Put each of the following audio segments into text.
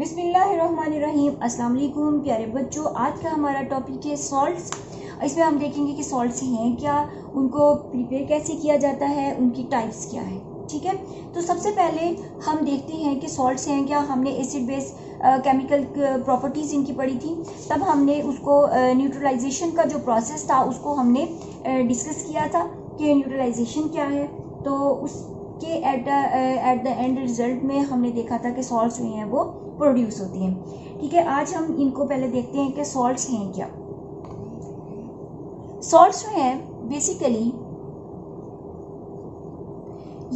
बिस्मिल्लाहिर्रहमानिर्रहीम। अस्सलाम वालेकुम प्यारे बच्चों, आज का हमारा टॉपिक है सॉल्ट्स। इसमें हम देखेंगे कि सॉल्ट्स हैं क्या, उनको प्रिपेयर कैसे किया जाता है, उनकी टाइप्स क्या है। ठीक है, तो सबसे पहले हम देखते हैं कि सॉल्ट्स हैं क्या। हमने एसिड बेस केमिकल प्रॉपर्टीज़ इनकी पढ़ी थी, तब हमने उसको न्यूट्रलाइजेशन का जो प्रोसेस था उसको हमने डिस्कस किया था कि न्यूट्रलाइजेशन क्या है। तो उसके एट द एंड रिजल्ट में हमने देखा था कि सॉल्ट्स जो हैं वो प्रोड्यूस होती हैं। ठीक है, आज हम इनको पहले देखते हैं कि सॉल्ट्स हैं क्या। सॉल्ट्स जो हैं बेसिकली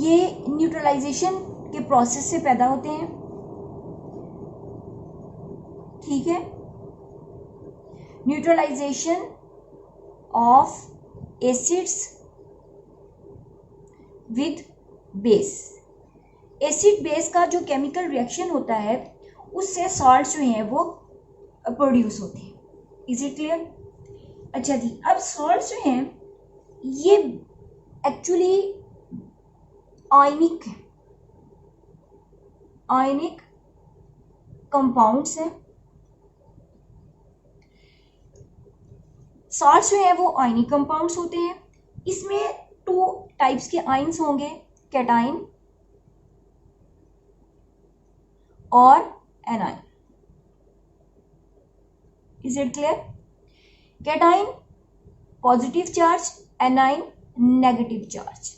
ये न्यूट्रलाइजेशन के प्रोसेस से पैदा होते हैं। ठीक है, neutralisation of acids with base. Acid base का जो केमिकल रिएक्शन होता है उससे सॉल्ट्स जो हैं वो प्रोड्यूस होते हैं। Is it clear? अच्छा जी, अब सॉल्ट्स जो हैं ये एक्चुअली आयनिक है, आयनिक कंपाउंड्स हैं। सॉल्ट्स जो हैं वो आयनिक कंपाउंड्स होते हैं। इसमें 2 टाइप्स के आयंस होंगे, कैटाइन और A9. Is it clear? Cation positive charge, A9 negative charge.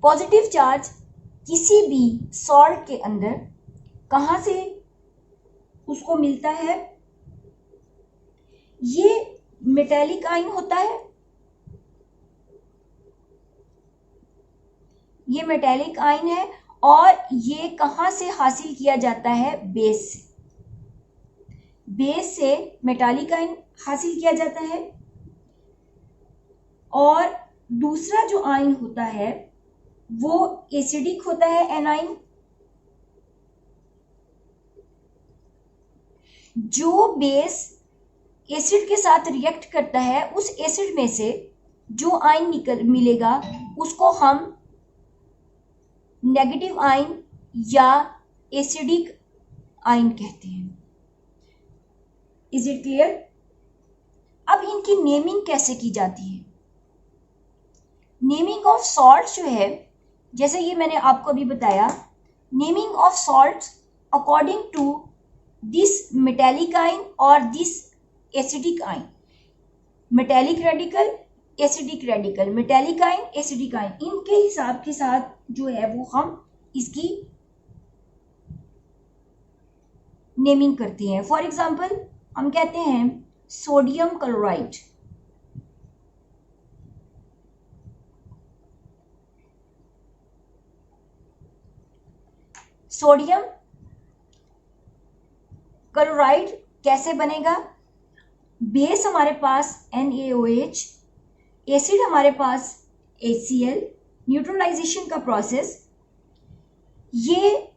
Positive charge किसी भी सॉल्ट के अंदर कहां से उसको मिलता है, ये मेटेलिक आयन होता है। ये मेटेलिक आयन है और ये कहां से हासिल किया जाता है, बेस से। बेस से मेटालिक आयन हासिल किया जाता है। और दूसरा जो आयन होता है वो एसिडिक होता है, एनाइन। जो बेस एसिड के साथ रिएक्ट करता है उस एसिड में से जो आयन मिलेगा उसको हम नेगेटिव आयन या एसिडिक आयन कहते हैं। Is it clear? अब इनकी नेमिंग कैसे की जाती है। नेमिंग ऑफ सॉल्ट्स जो है, जैसे ये मैंने आपको अभी बताया, naming of salts according to this metallic ion और this acidic ion. Metallic radical, acidic radical, metallic ion, acidic ion, इनके हिसाब के साथ जो है वो हम इसकी नेमिंग करते हैं। फॉर एग्जांपल हम कहते हैं सोडियम क्लोराइड। सोडियम क्लोराइड कैसे बनेगा? बेस हमारे पास NaOH, एसिड हमारे पास HCl। न्यूट्रलाइजेशन का प्रोसेस, ये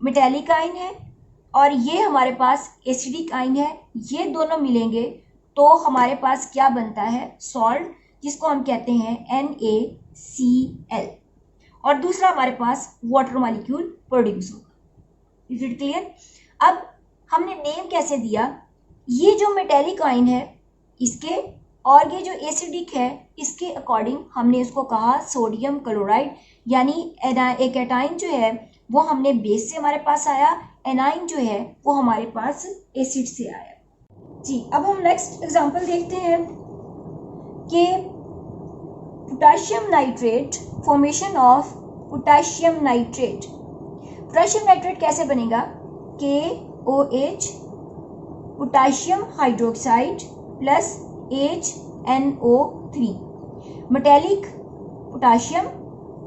मेटेलिक आयन है और ये हमारे पास एसिडिक आयन है। ये दोनों मिलेंगे तो हमारे पास क्या बनता है, सॉल्ट, जिसको हम कहते हैं NaCl। और दूसरा हमारे पास वाटर मॉलिक्यूल प्रोड्यूस होगा। Is it clear? अब हमने नेम कैसे दिया, ये जो मेटेलिक आयन है इसके और ये जो एसिडिक है इसके अकॉर्डिंग हमने इसको कहा सोडियम क्लोराइड। यानी एक एटाइन जो है वो हमने बेस से हमारे पास आया, एनाइन जो है वो हमारे पास एसिड से आया। जी, अब हम नेक्स्ट एग्जांपल देखते हैं कि potassium nitrate, formation of potassium nitrate. Potassium nitrate कैसे बनेगा, KOH potassium hydroxide plus HNO3। Metallic potassium,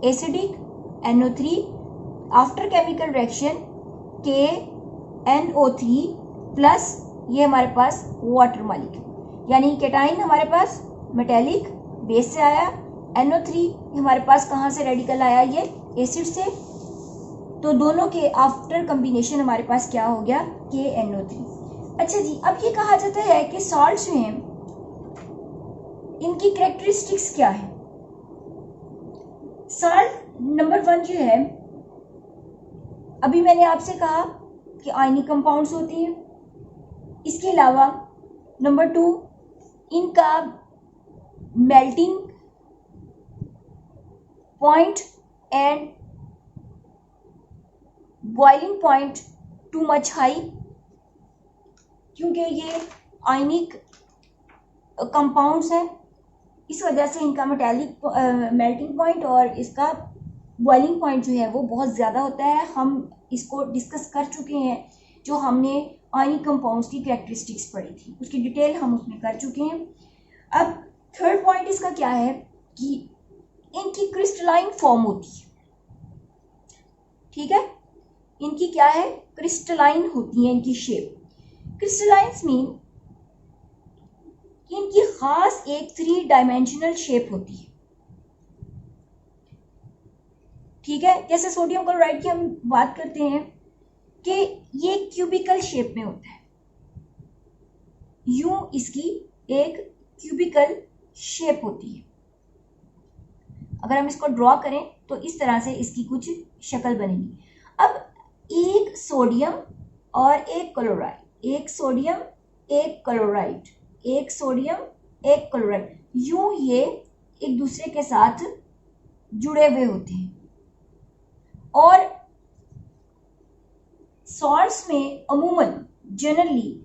acidic NO3। After chemical reaction KNO3 plus ये हमारे पास वाटर मॉलिक्यूल। यानी कैटाइन हमारे पास मेटेलिक बेस से आया, NO3 हमारे पास कहाँ से रेडिकल आया, ये एसिड से। तो दोनों के आफ्टर कॉम्बिनेशन हमारे पास क्या हो गया, KNO3। अच्छा जी, अब ये कहा जाता है कि सॉल्ट्स जो हैं इनकी कैरेक्टरिस्टिक्स क्या है। सॉल्ट नंबर 1 जो है, अभी मैंने आपसे कहा के आयनिक कंपाउंड्स होते हैं। इसके अलावा नंबर 2, इनका melting point and boiling point too much high, क्योंकि ये आयनिक कंपाउंड्स हैं, इस वजह से इनका मेटालिक मेल्टिंग पॉइंट और इसका बॉइलिंग पॉइंट जो है वो बहुत ज़्यादा होता है। हम इसको डिस्कस कर चुके हैं, जो हमने आयनिक कंपाउंड्स की कैरेक्टरिस्टिक्स पढ़ी थी, उसकी डिटेल हम उसमें कर चुके हैं। अब थर्ड पॉइंट इसका क्या है कि इनकी क्रिस्टलाइन फॉर्म होती है। ठीक है, इनकी क्या है, क्रिस्टलाइन होती है इनकी शेप। क्रिस्टलाइंस मीन कि इनकी खास एक 3 डायमेंशनल शेप होती है। ठीक है, जैसे सोडियम क्लोराइड की हम बात करते हैं कि ये क्यूबिकल शेप में होता है, यूं इसकी एक क्यूबिकल शेप होती है। अगर हम इसको ड्रॉ करें तो इस तरह से इसकी कुछ शक्ल बनेगी। अब एक सोडियम और एक क्लोराइड, एक सोडियम एक क्लोराइड, एक सोडियम एक क्लोराइड, यूं ये एक दूसरे के साथ जुड़े हुए होते हैं। और सॉल्ट्स में अमूमन जनरली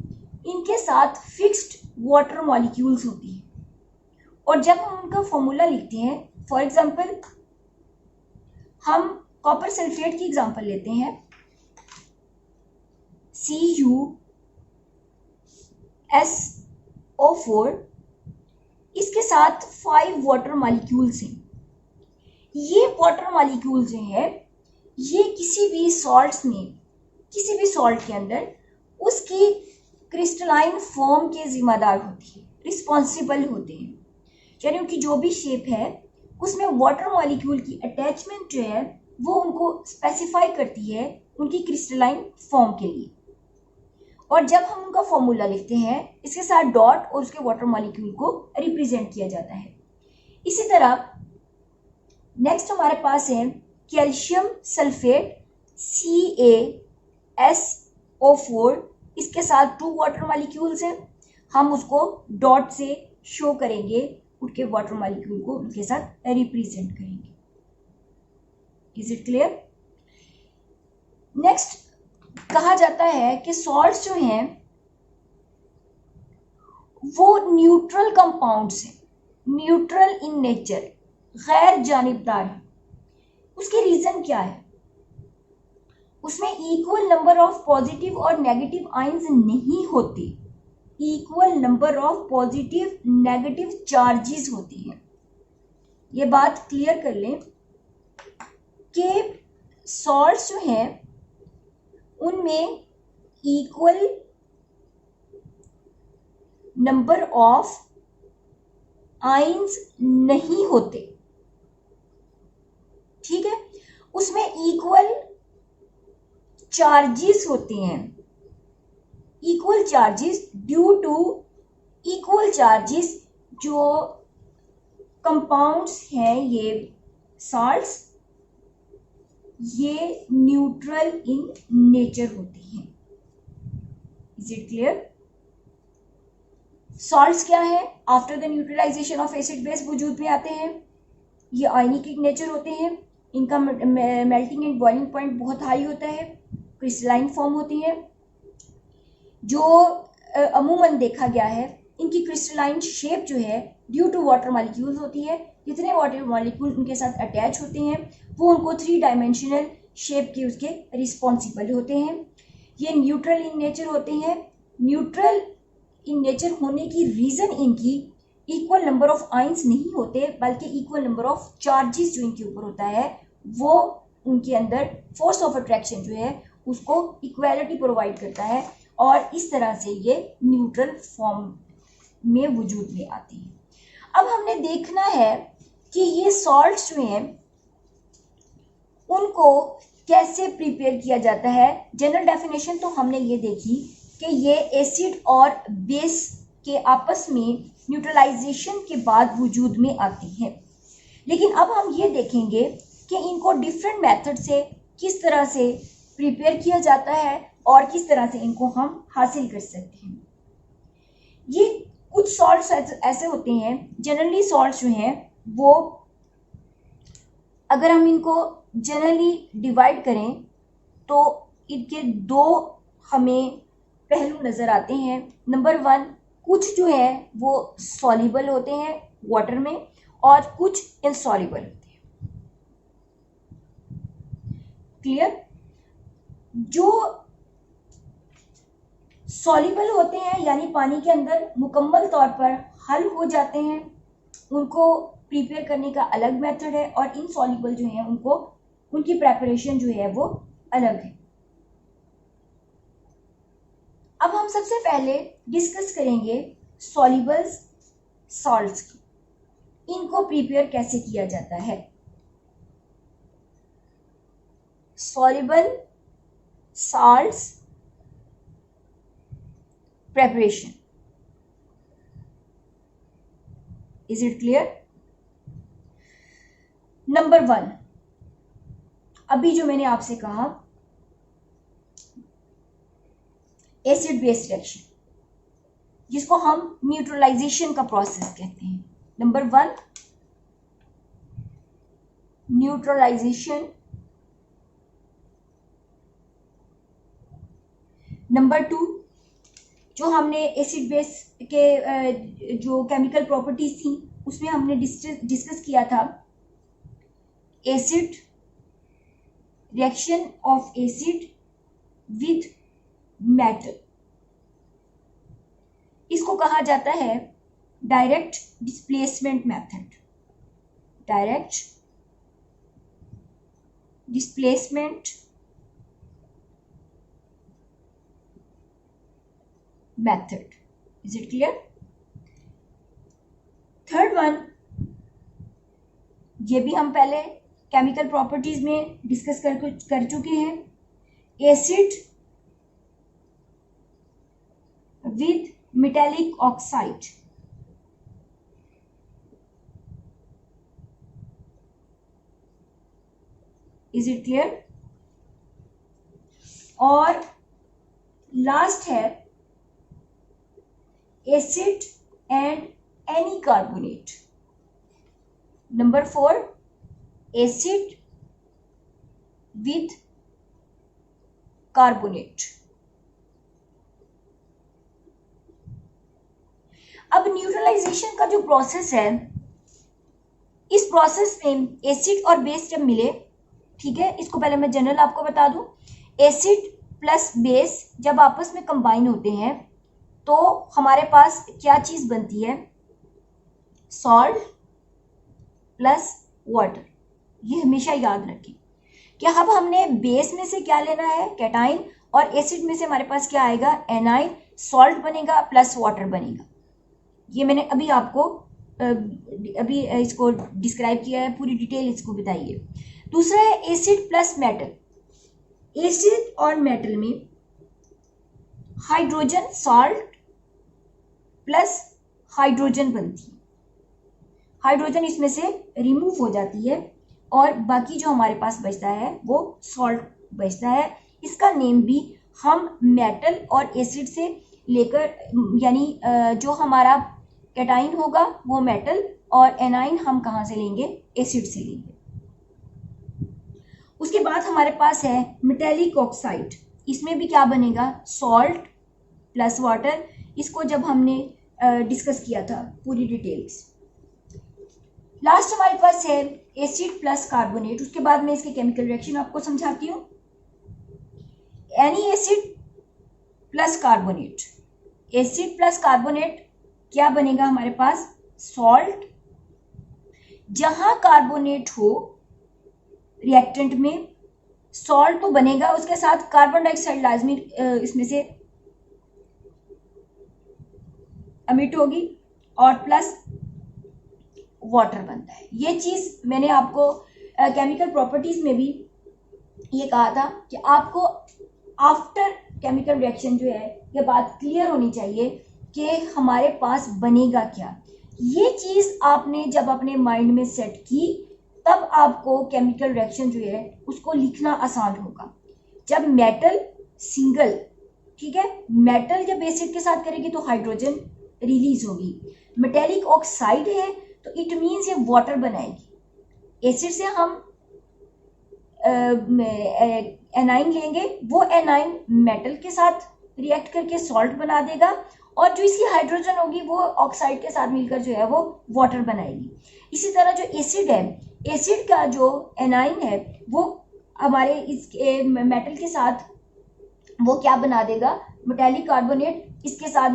इनके साथ फिक्स्ड वाटर मॉलिक्यूल्स होती है, और जब हम उनका फॉर्मूला लिखते हैं, फॉर एग्जांपल हम कॉपर सल्फेट की एग्जांपल लेते हैं, CuSO4, इसके साथ 5 वाटर मॉलिक्यूल्स हैं। ये वाटर मॉलिक्यूल जो है ये किसी भी सॉल्ट्स में, किसी भी सॉल्ट के अंदर उसकी क्रिस्टलाइन फॉर्म के जिम्मेदार होती है, रिस्पॉन्सिबल होते हैं। यानी उनकी जो भी शेप है उसमें वाटर मॉलिक्यूल की अटैचमेंट जो है वो उनको स्पेसिफाई करती है उनकी क्रिस्टलाइन फॉर्म के लिए। और जब हम उनका फॉर्मूला लिखते हैं, इसके साथ डॉट और उसके वाटर मॉलिक्यूल को रिप्रेजेंट किया जाता है। इसी तरह नेक्स्ट हमारे पास है कैल्शियम सल्फेट CaSO4, इसके साथ 2 वाटर मॉलिक्यूल्स हैं। हम उसको डॉट से शो करेंगे, उनके वाटर मॉलिक्यूल को उनके साथ रिप्रेजेंट करेंगे। Is it clear? नेक्स्ट कहा जाता है कि सॉल्ट्स जो हैं वो न्यूट्रल कंपाउंड्स हैं, न्यूट्रल इन नेचर, गैर जानिबदार है। उसके रीजन क्या है? उसमें इक्वल नंबर ऑफ पॉजिटिव और नेगेटिव आयंस नहीं होते, equal number of positive negative charges होती हैं। ये बात क्लियर कर लें कि सॉल्ट्स जो हैं उनमें इक्वल नंबर ऑफ आयंस नहीं होते। ठीक है, उसमें इक्वल चार्जेस होते हैं, equal charges due to equal charges. जो कंपाउंड्स हैं ये सॉल्ट्स, ये न्यूट्रल इन नेचर होती हैं। Is it clear? सॉल्ट्स क्या है? After the neutralisation of acid base वजूद में आते हैं। ये आयनिक इन नेचर होते हैं, इनका मेल्टिंग एंड बॉइलिंग पॉइंट बहुत हाई होता है, क्रिस्टलाइन फॉर्म होती है। जो अमूमन देखा गया है, इनकी क्रिस्टलाइन शेप जो है ड्यू टू वाटर मॉलिक्यूल्स होती है। जितने वाटर मॉलिक्यूल उनके साथ अटैच होते हैं वो उनको 3 डायमेंशनल शेप के उसके रिस्पॉन्सिबल होते हैं। ये न्यूट्रल इन नेचर होते हैं। न्यूट्रल इन नेचर होने की रीज़न इनकी इक्वल नंबर ऑफ आयंस नहीं होते, बल्कि इक्वल नंबर ऑफ चार्जेस जो इनके ऊपर होता है वो उनके अंदर फोर्स ऑफ अट्रैक्शन जो है उसको इक्वालिटी प्रोवाइड करता है, और इस तरह से ये न्यूट्रल फॉर्म में वजूद में आती है। अब हमने देखना है कि ये सॉल्ट्स जो हैं उनको कैसे प्रिपेयर किया जाता है। जनरल डेफिनेशन तो हमने ये देखी कि ये एसिड और बेस के आपस में न्यूट्रलाइजेशन के बाद वजूद में आती हैं। लेकिन अब हम ये देखेंगे कि इनको डिफरेंट मेथड से किस तरह से प्रिपेयर किया जाता है और किस तरह से इनको हम हासिल कर सकते हैं। ये कुछ सॉल्ट्स ऐसे होते हैं, जनरली सॉल्ट्स जो हैं वो अगर हम इनको जनरली डिवाइड करें तो इनके दो हमें पहलू नज़र आते हैं। नंबर 1, कुछ जो है वो सॉल्युबल होते हैं वाटर में और कुछ इनसॉल्युबल होते हैं। क्लियर? जो सॉल्युबल होते हैं यानी पानी के अंदर मुकम्मल तौर पर हल हो जाते हैं, उनको प्रिपेयर करने का अलग मेथड है, और इनसॉल्युबल जो है उनको उनकी प्रेपरेशन जो है वो अलग है। अब हम सबसे पहले डिस्कस करेंगे सॉल्युबल सॉल्ट्स की, इनको प्रिपेयर कैसे किया जाता है। Soluble salts preparation. Is it clear? Number 1, अभी जो मैंने आपसे कहा एसिड बेस रिएक्शन, जिसको हम न्यूट्रलाइजेशन का प्रोसेस कहते हैं। नंबर 1 न्यूट्रलाइजेशन, नंबर 2 जो हमने एसिड बेस के जो केमिकल प्रॉपर्टीज थी उसमें हमने डिस्कस किया था acid reaction of acid with metal, इसको कहा जाता है direct displacement method. Direct displacement method. Is it clear? Third one, ये भी हम पहले केमिकल प्रॉपर्टीज में डिस्कस कर चुके हैं, acid with metallic oxide. Is it clear? और लास्ट है acid and any carbonate. Number 4 acid with carbonate. अब न्यूट्रलाइजेशन का जो प्रोसेस है, इस प्रोसेस में एसिड और बेस जब मिले, ठीक है, इसको पहले मैं जनरल आपको बता दूं, एसिड प्लस बेस जब आपस में कंबाइन होते हैं तो हमारे पास क्या चीज बनती है, सॉल्ट प्लस वाटर। ये हमेशा याद रखें कि अब हमने बेस में से क्या लेना है, कैटाइन, और एसिड में से हमारे पास क्या आएगा, एनाइन। सॉल्ट बनेगा प्लस वाटर बनेगा। ये मैंने अभी आपको अभी इसको डिस्क्राइब किया है, पूरी डिटेल इसको बताइए। दूसरा है एसिड प्लस मेटल। एसिड और मेटल में हाइड्रोजन, सॉल्ट प्लस हाइड्रोजन बनती है, हाइड्रोजन इसमें से रिमूव हो जाती है और बाकी जो हमारे पास बचता है वो सॉल्ट बचता है। इसका नेम भी हम मेटल और एसिड से लेकर, यानी जो हमारा कैटाइन होगा वो मेटल और एनाइन हम कहाँ से लेंगे, एसिड से लेंगे। उसके बाद हमारे पास है मेटालिक ऑक्साइड। इसमें भी क्या बनेगा, सॉल्ट प्लस वाटर। इसको जब हमने डिस्कस किया था पूरी डिटेल्स। लास्ट हमारे पास है एसिड प्लस कार्बोनेट। उसके बाद मैं इसके केमिकल रिएक्शन आपको समझाती हूँ। Any acid plus carbonate, acid plus carbonate क्या बनेगा हमारे पास, सॉल्ट। जहां कार्बोनेट हो रिएक्टेंट में, सॉल्ट तो बनेगा, उसके साथ कार्बन डाइऑक्साइड लाजमी इसमें से एमिट होगी और प्लस वाटर बनता है। ये चीज मैंने आपको केमिकल प्रॉपर्टीज में भी ये कहा था कि आपको आफ्टर केमिकल रिएक्शन जो है ये बात क्लियर होनी चाहिए कि हमारे पास बनेगा क्या। ये चीज आपने जब अपने माइंड में सेट की तब आपको केमिकल रिएक्शन जो है उसको लिखना आसान होगा। जब मेटल सिंगल, ठीक है, मेटल जब एसिड के साथ करेगी तो हाइड्रोजन रिलीज होगी। मेटेलिक ऑक्साइड है तो इट मीन्स ये वाटर बनाएगी। एसिड से हम एनाइन लेंगे, वो एनाइन मेटल के साथ रिएक्ट करके सॉल्ट बना देगा, और जो इसकी हाइड्रोजन होगी वो ऑक्साइड के साथ मिलकर जो है वो वाटर बनाएगी। इसी तरह जो एसिड है, एसिड का जो एनाइन है वो हमारे इस मेटल के साथ वो क्या बना देगा, मेटेलिक कार्बोनेट, इसके साथ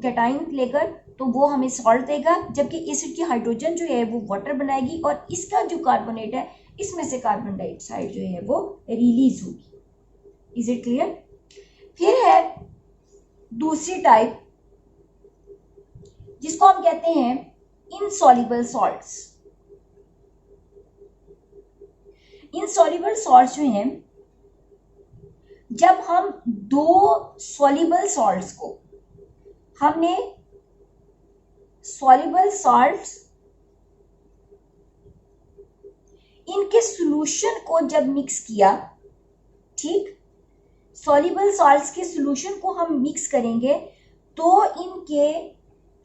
कैटाइन लेकर तो वो हमें सॉल्ट देगा, जबकि एसिड की हाइड्रोजन जो है वो वाटर बनाएगी, और इसका जो कार्बोनेट है इसमें से कार्बन डाइऑक्साइड जो है वो रिलीज होगी। Is it clear? फिर है दूसरी टाइप जिसको हम कहते हैं इनसॉल्युबल सॉल्ट्स। इनसॉल्युबल सॉल्ट्स जो हैं, जब हम दो सॉल्युबल सॉल्ट्स को, हमने सॉल्युबल सॉल्ट्स इनके सॉल्यूशन को जब मिक्स किया, ठीक, सॉल्युबल सॉल्ट्स के सॉल्यूशन को हम मिक्स करेंगे तो इनके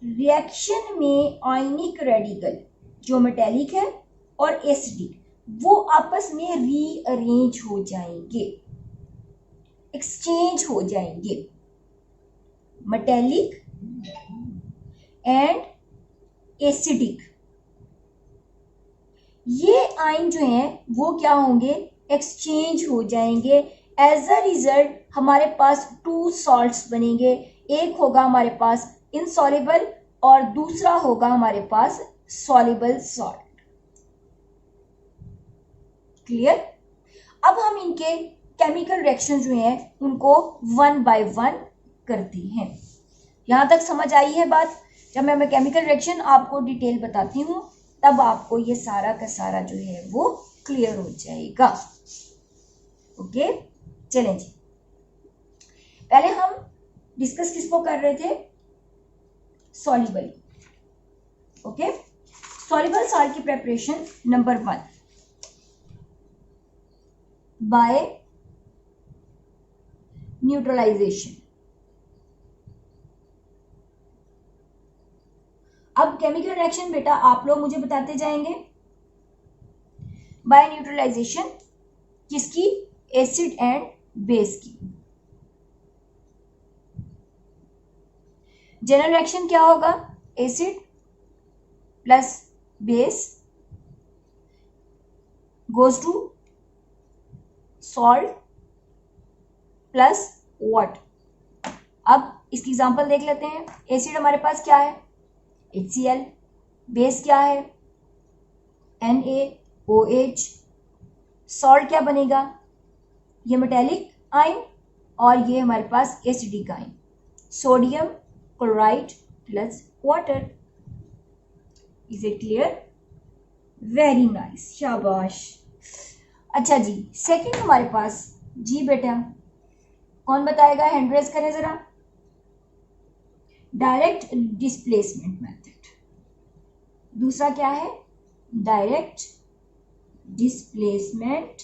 रिएक्शन में आयनिक रेडिकल जो मेटेलिक है और एसिडिक वो आपस में रीअरेंज हो जाएंगे, एक्सचेंज हो जाएंगे। मेटेलिक एंड एसिडिक ये आयन जो हैं वो क्या होंगे, एक्सचेंज हो जाएंगे। एज अ रिजल्ट हमारे पास टू सॉल्ट्स बनेंगे, एक होगा हमारे पास इनसॉल्युबल और दूसरा होगा हमारे पास सॉल्युबल सॉल्ट। क्लियर? अब हम इनके केमिकल रिएक्शन जो हैं उनको वन बाय वन करते हैं। यहां तक समझ आई है बात? जब मैं केमिकल रिएक्शन आपको डिटेल बताती हूँ तब आपको ये सारा का सारा जो है वो क्लियर हो जाएगा। ओके, चलें जी। पहले हम डिस्कस किसको कर रहे थे, सॉल्युबल। ओके, सॉल्युबल सॉल्ट की प्रिपरेशन नंबर 1 बाय न्यूट्रलाइजेशन। अब केमिकल रिएक्शन बेटा आप लोग मुझे बताते जाएंगे बाय न्यूट्रलाइजेशन किसकी, एसिड एंड बेस की। जनरल रिएक्शन क्या होगा, acid plus base goes to salt plus water. अब इसकी एग्जांपल देख लेते हैं। एसिड हमारे पास क्या है, HCl, बेस क्या है, NaOH, सॉल्ट क्या बनेगा, ये मेटेलिक आयन और ये हमारे पास acidic ion, sodium chloride plus water. Is it clear? Very nice, शाबाश। अच्छा जी, सेकंड हमारे पास, जी बेटा कौन बताएगा, हैंड रेज करें जरा। Direct displacement method. दूसरा क्या है, direct displacement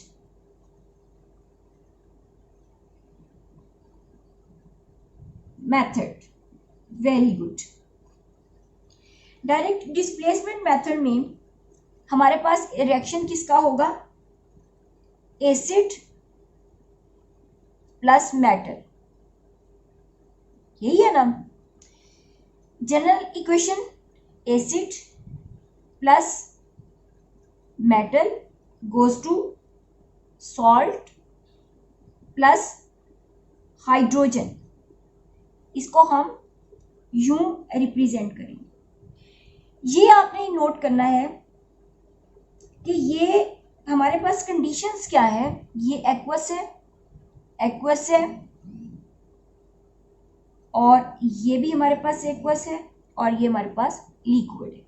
method. Very good. Direct displacement method में हमारे पास रिएक्शन किसका होगा, एसिड प्लस मेटल, यही है ना। General equation, acid plus metal goes to salt plus hydrogen. इसको हम यूं रिप्रेजेंट करेंगे। ये आपने नोट करना है कि ये हमारे पास कंडीशंस क्या है, ये एक्वस है और ये भी हमारे पास एक्वस है और ये हमारे पास लिक्विड है।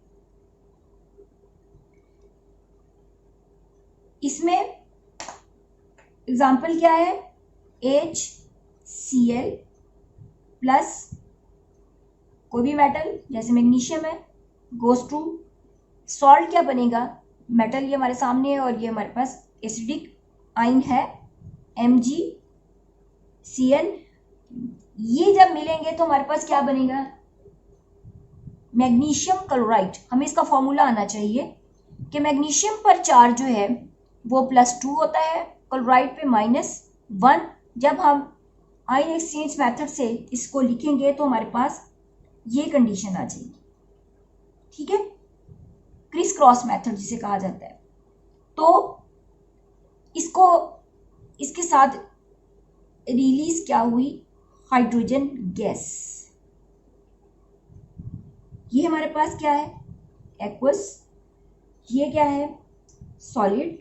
इसमें एग्जाम्पल क्या है, HCl प्लस कोई भी मेटल जैसे मैग्नीशियम है गोज टू सॉल्ट, क्या बनेगा, मेटल ये हमारे सामने है और ये हमारे पास एसिडिक आयन है Mg Cl, ये जब मिलेंगे तो हमारे पास क्या बनेगा, मैग्नीशियम क्लोराइड। हमें इसका फॉर्मूला आना चाहिए कि मैग्नीशियम पर चार्ज जो है वो +2 होता है, क्लोराइड पे -1। जब हम आयन एक्सचेंज मेथड से इसको लिखेंगे तो हमारे पास ये कंडीशन आ जाएगी, ठीक है, क्रिस क्रॉस मेथड जिसे कहा जाता है। तो इसको इसके साथ रिलीज क्या हुई, हाइड्रोजन गैस। ये हमारे पास क्या है, एक्वस, ये क्या है, सॉलिड,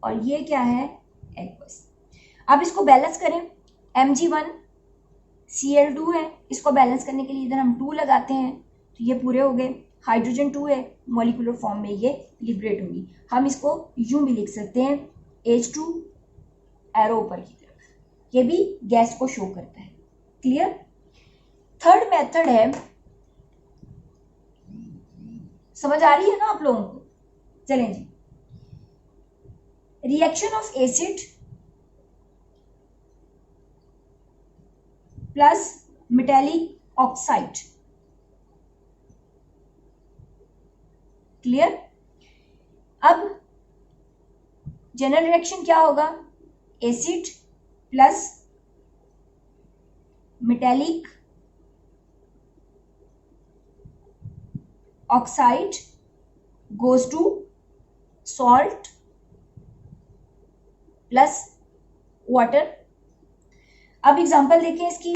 और ये क्या है, एक्वस। अब इसको बैलेंस करें, Mg1 Cl2 है, इसको बैलेंस करने के लिए इधर हम 2 लगाते हैं तो ये पूरे हो गए। हाइड्रोजन 2 है, मॉलिक्यूलर फॉर्म में ये लिबरेट होगी। हम इसको यूं भी लिख सकते हैं H2 एरो ऊपर की तरफ, ये भी गैस को शो करता है। क्लियर। थर्ड मेथड है, समझ आ रही है ना आप लोगों को? चलें जी, reaction of acid plus metallic oxide. Clear. अब जनरल रिएक्शन क्या होगा, acid plus metallic oxide goes to salt plus water. अब एग्जांपल देखें इसकी,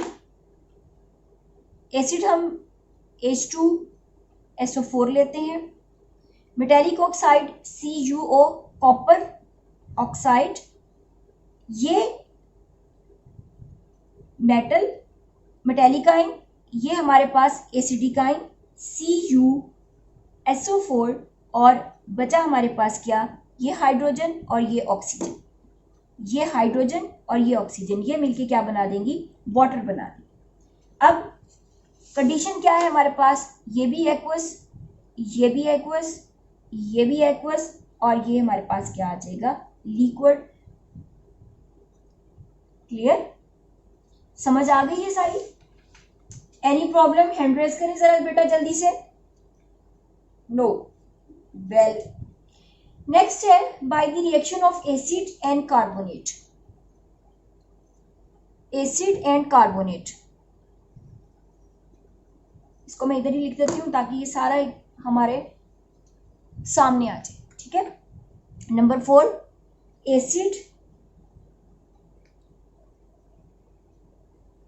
एसिड हम H2SO4 लेते हैं, metallic oxide CuO copper oxide, ये मेटल मेटालिक आयन, ये हमारे पास एसिडिक आयन CuSO4, और बचा हमारे पास क्या, ये हाइड्रोजन और ये ऑक्सीजन, ये हाइड्रोजन और ये ऑक्सीजन, ये मिलके क्या बना देंगी, वाटर बना देंगी। अब कंडीशन क्या है हमारे पास, ये भी एक्वस, ये भी एक्वस, ये भी एक्वस, और ये हमारे पास क्या आ जाएगा, लिक्विड। क्लियर, समझ आ गई है सारी? एनी प्रॉब्लम, हैंड रेज करें जरा बेटा जल्दी से। No, well. नेक्स्ट है by the reaction of acid and carbonate. Acid and carbonate, इसको मैं इधर ही लिख देती हूं ताकि ये सारा हमारे सामने आ जाए, ठीक है। Number 4, acid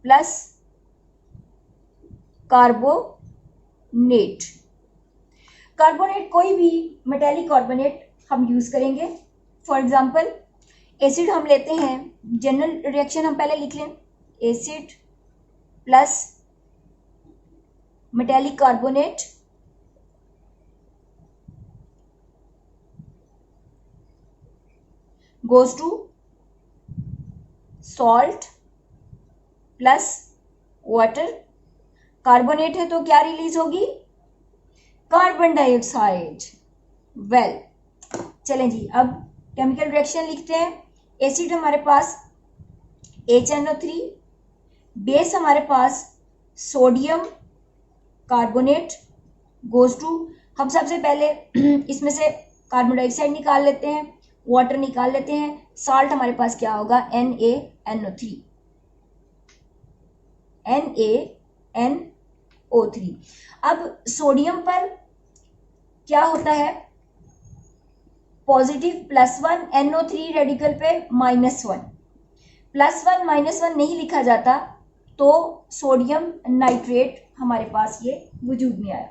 plus carbonate. Carbonate कोई भी मेटालिक कार्बोनेट हम यूज करेंगे। फॉर एग्जांपल एसिड हम लेते हैं, जनरल रिएक्शन हम पहले लिख लें, acid plus metallic carbonate goes to salt plus water. Carbonate है तो क्या रिलीज होगी, कार्बन डाइऑक्साइड। वेल, चलें जी, अब केमिकल रिएक्शन लिखते हैं। एसिड हमारे पास HNO3, बेस हमारे पास सोडियम कार्बोनेट गोज टू, हम सबसे पहले इसमें से कार्बन डाइऑक्साइड निकाल लेते हैं, वाटर निकाल लेते हैं, साल्ट हमारे पास क्या होगा, NaNO3, NaNO3। अब सोडियम पर क्या होता है, पॉजिटिव +1, NO3 रेडिकल पे -1, +1 -1 नहीं लिखा जाता तो सोडियम नाइट्रेट हमारे पास ये वजूद में आया।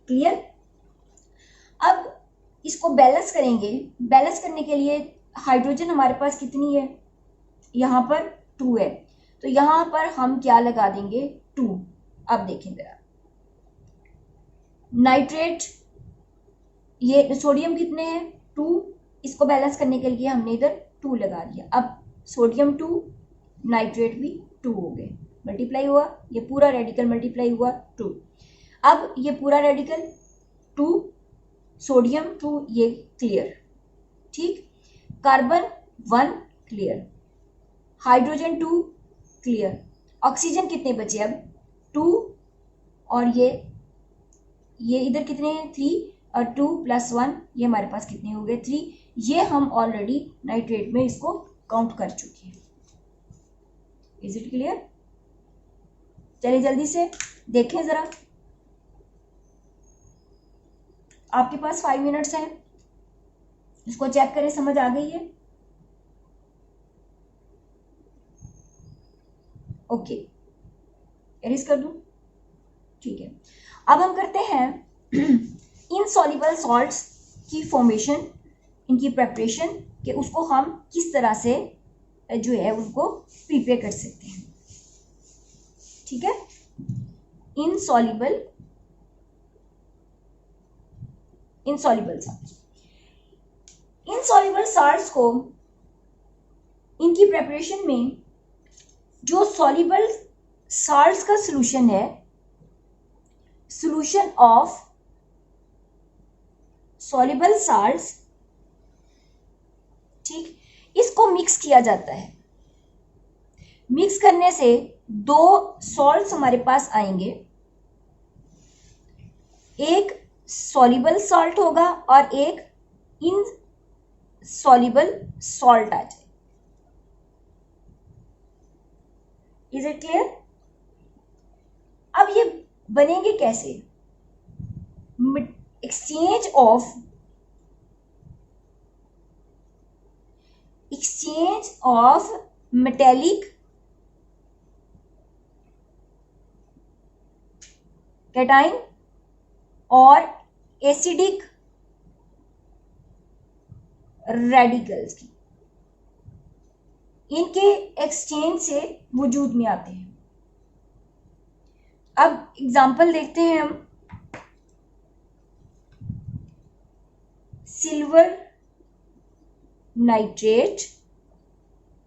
क्लियर। अब इसको बैलेंस करेंगे, बैलेंस करने के लिए हाइड्रोजन हमारे पास कितनी है, यहाँ पर 2 है, तो यहाँ पर हम क्या लगा देंगे, 2। अब देखें जरा, नाइट्रेट, ये सोडियम कितने हैं, 2, इसको बैलेंस करने के लिए हमने इधर 2 लगा दिया। अब सोडियम 2, नाइट्रेट भी 2 हो गए, मल्टीप्लाई हुआ, ये पूरा रेडिकल मल्टीप्लाई हुआ 2। अब ये पूरा रेडिकल 2, सोडियम 2, ये क्लियर, ठीक। Carbon 1 clear, hydrogen 2 clear. Oxygen कितने बचे अब 2, और ये इधर कितने हैं 3, और 2 + 1 ये हमारे पास कितने हो गए 3। ये हम ऑलरेडी नाइट्रेट में इसको काउंट कर चुके हैं। Is it clear? चलिए जल्दी से देखें जरा, आपके पास 5 मिनट्स हैं, इसको चेक करें समझ आ गई है? ओके, एरिज कर दूं? ठीक है, अब हम करते हैं इनसॉल्युबल सॉल्ट्स की फॉर्मेशन, इनकी प्रेपरेशन, कि उसको हम किस तरह से जो है उनको प्रिपेयर कर सकते हैं। ठीक है, इनसॉल्युबल सॉल्ट्स, इनसॉल्युबल सॉल्ट्स को इनकी प्रेपरेशन में जो सॉल्युबल सॉल्ट्स का सॉल्यूशन है, सॉल्यूशन ऑफ सॉल्युबल सॉल्ट्स, ठीक, इसको मिक्स किया जाता है। मिक्स करने से 2 सॉल्ट्स हमारे पास आएंगे, एक सॉल्युबल सॉल्ट होगा और एक इनसॉल्युबल सॉल्ट आ जाए। Is it clear? अब ये बनेंगे कैसे? एक्सचेंज ऑफ मेटेलिक कैटाइन और एसिडिक रेडिकल्स की, इनके एक्सचेंज से वजूद में आते हैं। अब एग्जांपल देखते हैं हम। सिल्वर नाइट्रेट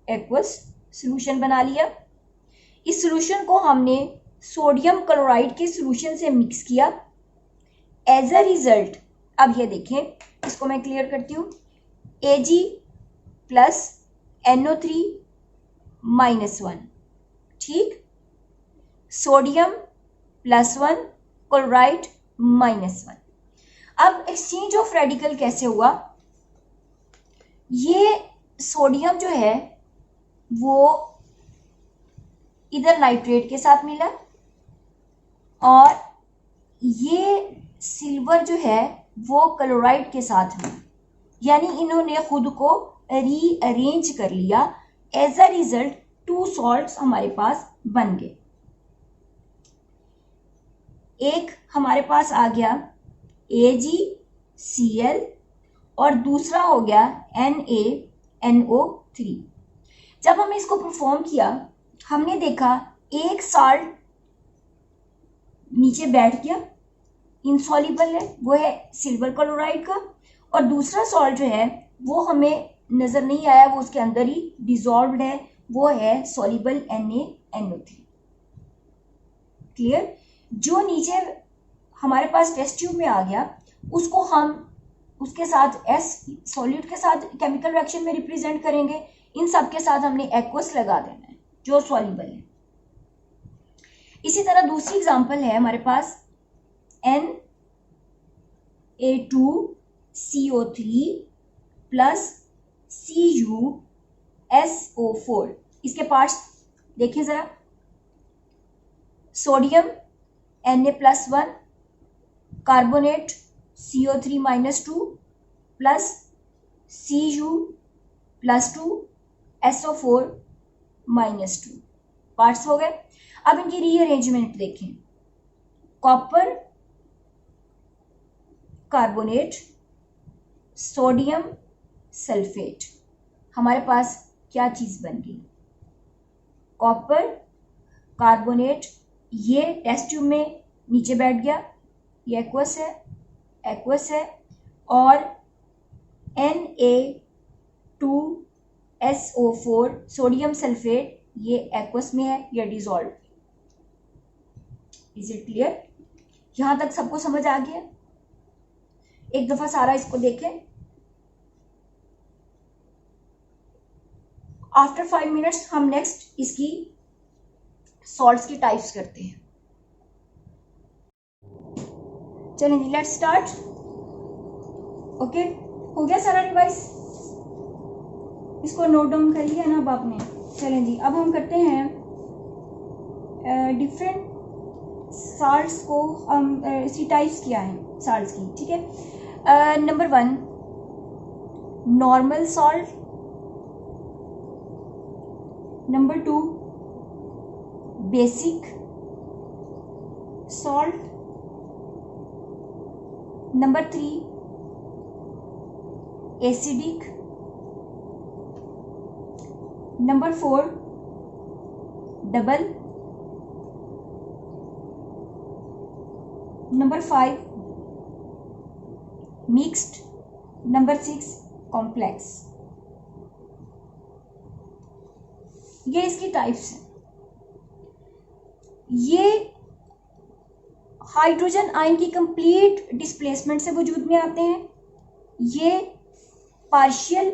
एक्वस सॉल्यूशन बना लिया। इस सॉल्यूशन को हमने सोडियम क्लोराइड के सॉल्यूशन से मिक्स किया। एज अ रिजल्ट, अब ये देखें, इसको मैं क्लियर करती हूँ, Ag + NO3 - 1, ठीक, सोडियम +1 क्लोराइड -1। अब एक्सचेंज ऑफ रेडिकल कैसे हुआ? ये सोडियम जो है वो इधर नाइट्रेट के साथ मिला, और ये सिल्वर जो है वो क्लोराइड के साथ मिला, यानी इन्होंने खुद को रीअरेंज कर लिया। एज अ रिजल्ट 2 सॉल्ट्स हमारे पास बन गए। एक हमारे पास आ गया AgCl और दूसरा हो गया NaNO3। जब हमने इसको परफॉर्म किया, हमने देखा एक सॉल्ट नीचे बैठ गया, इनसॉल्युबल है, वो है सिल्वर क्लोराइड का, और दूसरा सॉल्ट जो है वो हमें नजर नहीं आया, वो उसके अंदर ही डिसॉल्व्ड है, वो है सॉल्युबल NaNO3। क्लियर? जो नीचे हमारे पास टेस्ट ट्यूब में आ गया, उसको हम उसके साथ सॉल्यूट के साथ केमिकल रिएक्शन में रिप्रेजेंट करेंगे। इन सब के साथ हमने एक्वस लगा देना है जो सॉल्युबल है। इसी तरह दूसरी एग्जांपल है हमारे पास Na2CO3 + CuSO4। इसके पार्ट्स देखिए जरा, sodium Na+1, carbonate CO3 - 2 + Cu+2 SO4 -2 parts हो गए। अब इनकी रीअरेंजमेंट देखें। कॉपर कार्बोनेट सोडियम सल्फेट, हमारे पास क्या चीज बन गई? कॉपर कार्बोनेट, ये टेस्ट ट्यूब में नीचे बैठ गया, ये एक्वस है, और Na2SO4 सोडियम सल्फेट, ये एक्वस में है, ये डिसॉल्व। Is it clear? यहां तक सबको समझ आ गया? एक दफा सारा इसको देखें। आफ्टर 5 मिनट्स हम नेक्स्ट इसकी सॉल्ट्स की टाइप्स करते हैं। चलें जी, लेट्स स्टार्ट। ओके, हो गया सारा रिवाइज, इसको नोट डाउन कर लिया ना अब आपने। चलें जी, अब हम करते हैं डिफरेंट साल्ट्स को, हम इसकी टाइप्स क्या हैं साल्ट्स की, ठीक है। Number 1 normal salt, number 2 basic salt, number 3 acidic, number 4 double, number 5 mixed, number 6 complex. ये इसकी टाइप्स हैं। ये हाइड्रोजन आयन की कंप्लीट डिस्प्लेसमेंट से वजूद में आते हैं। ये पार्शियल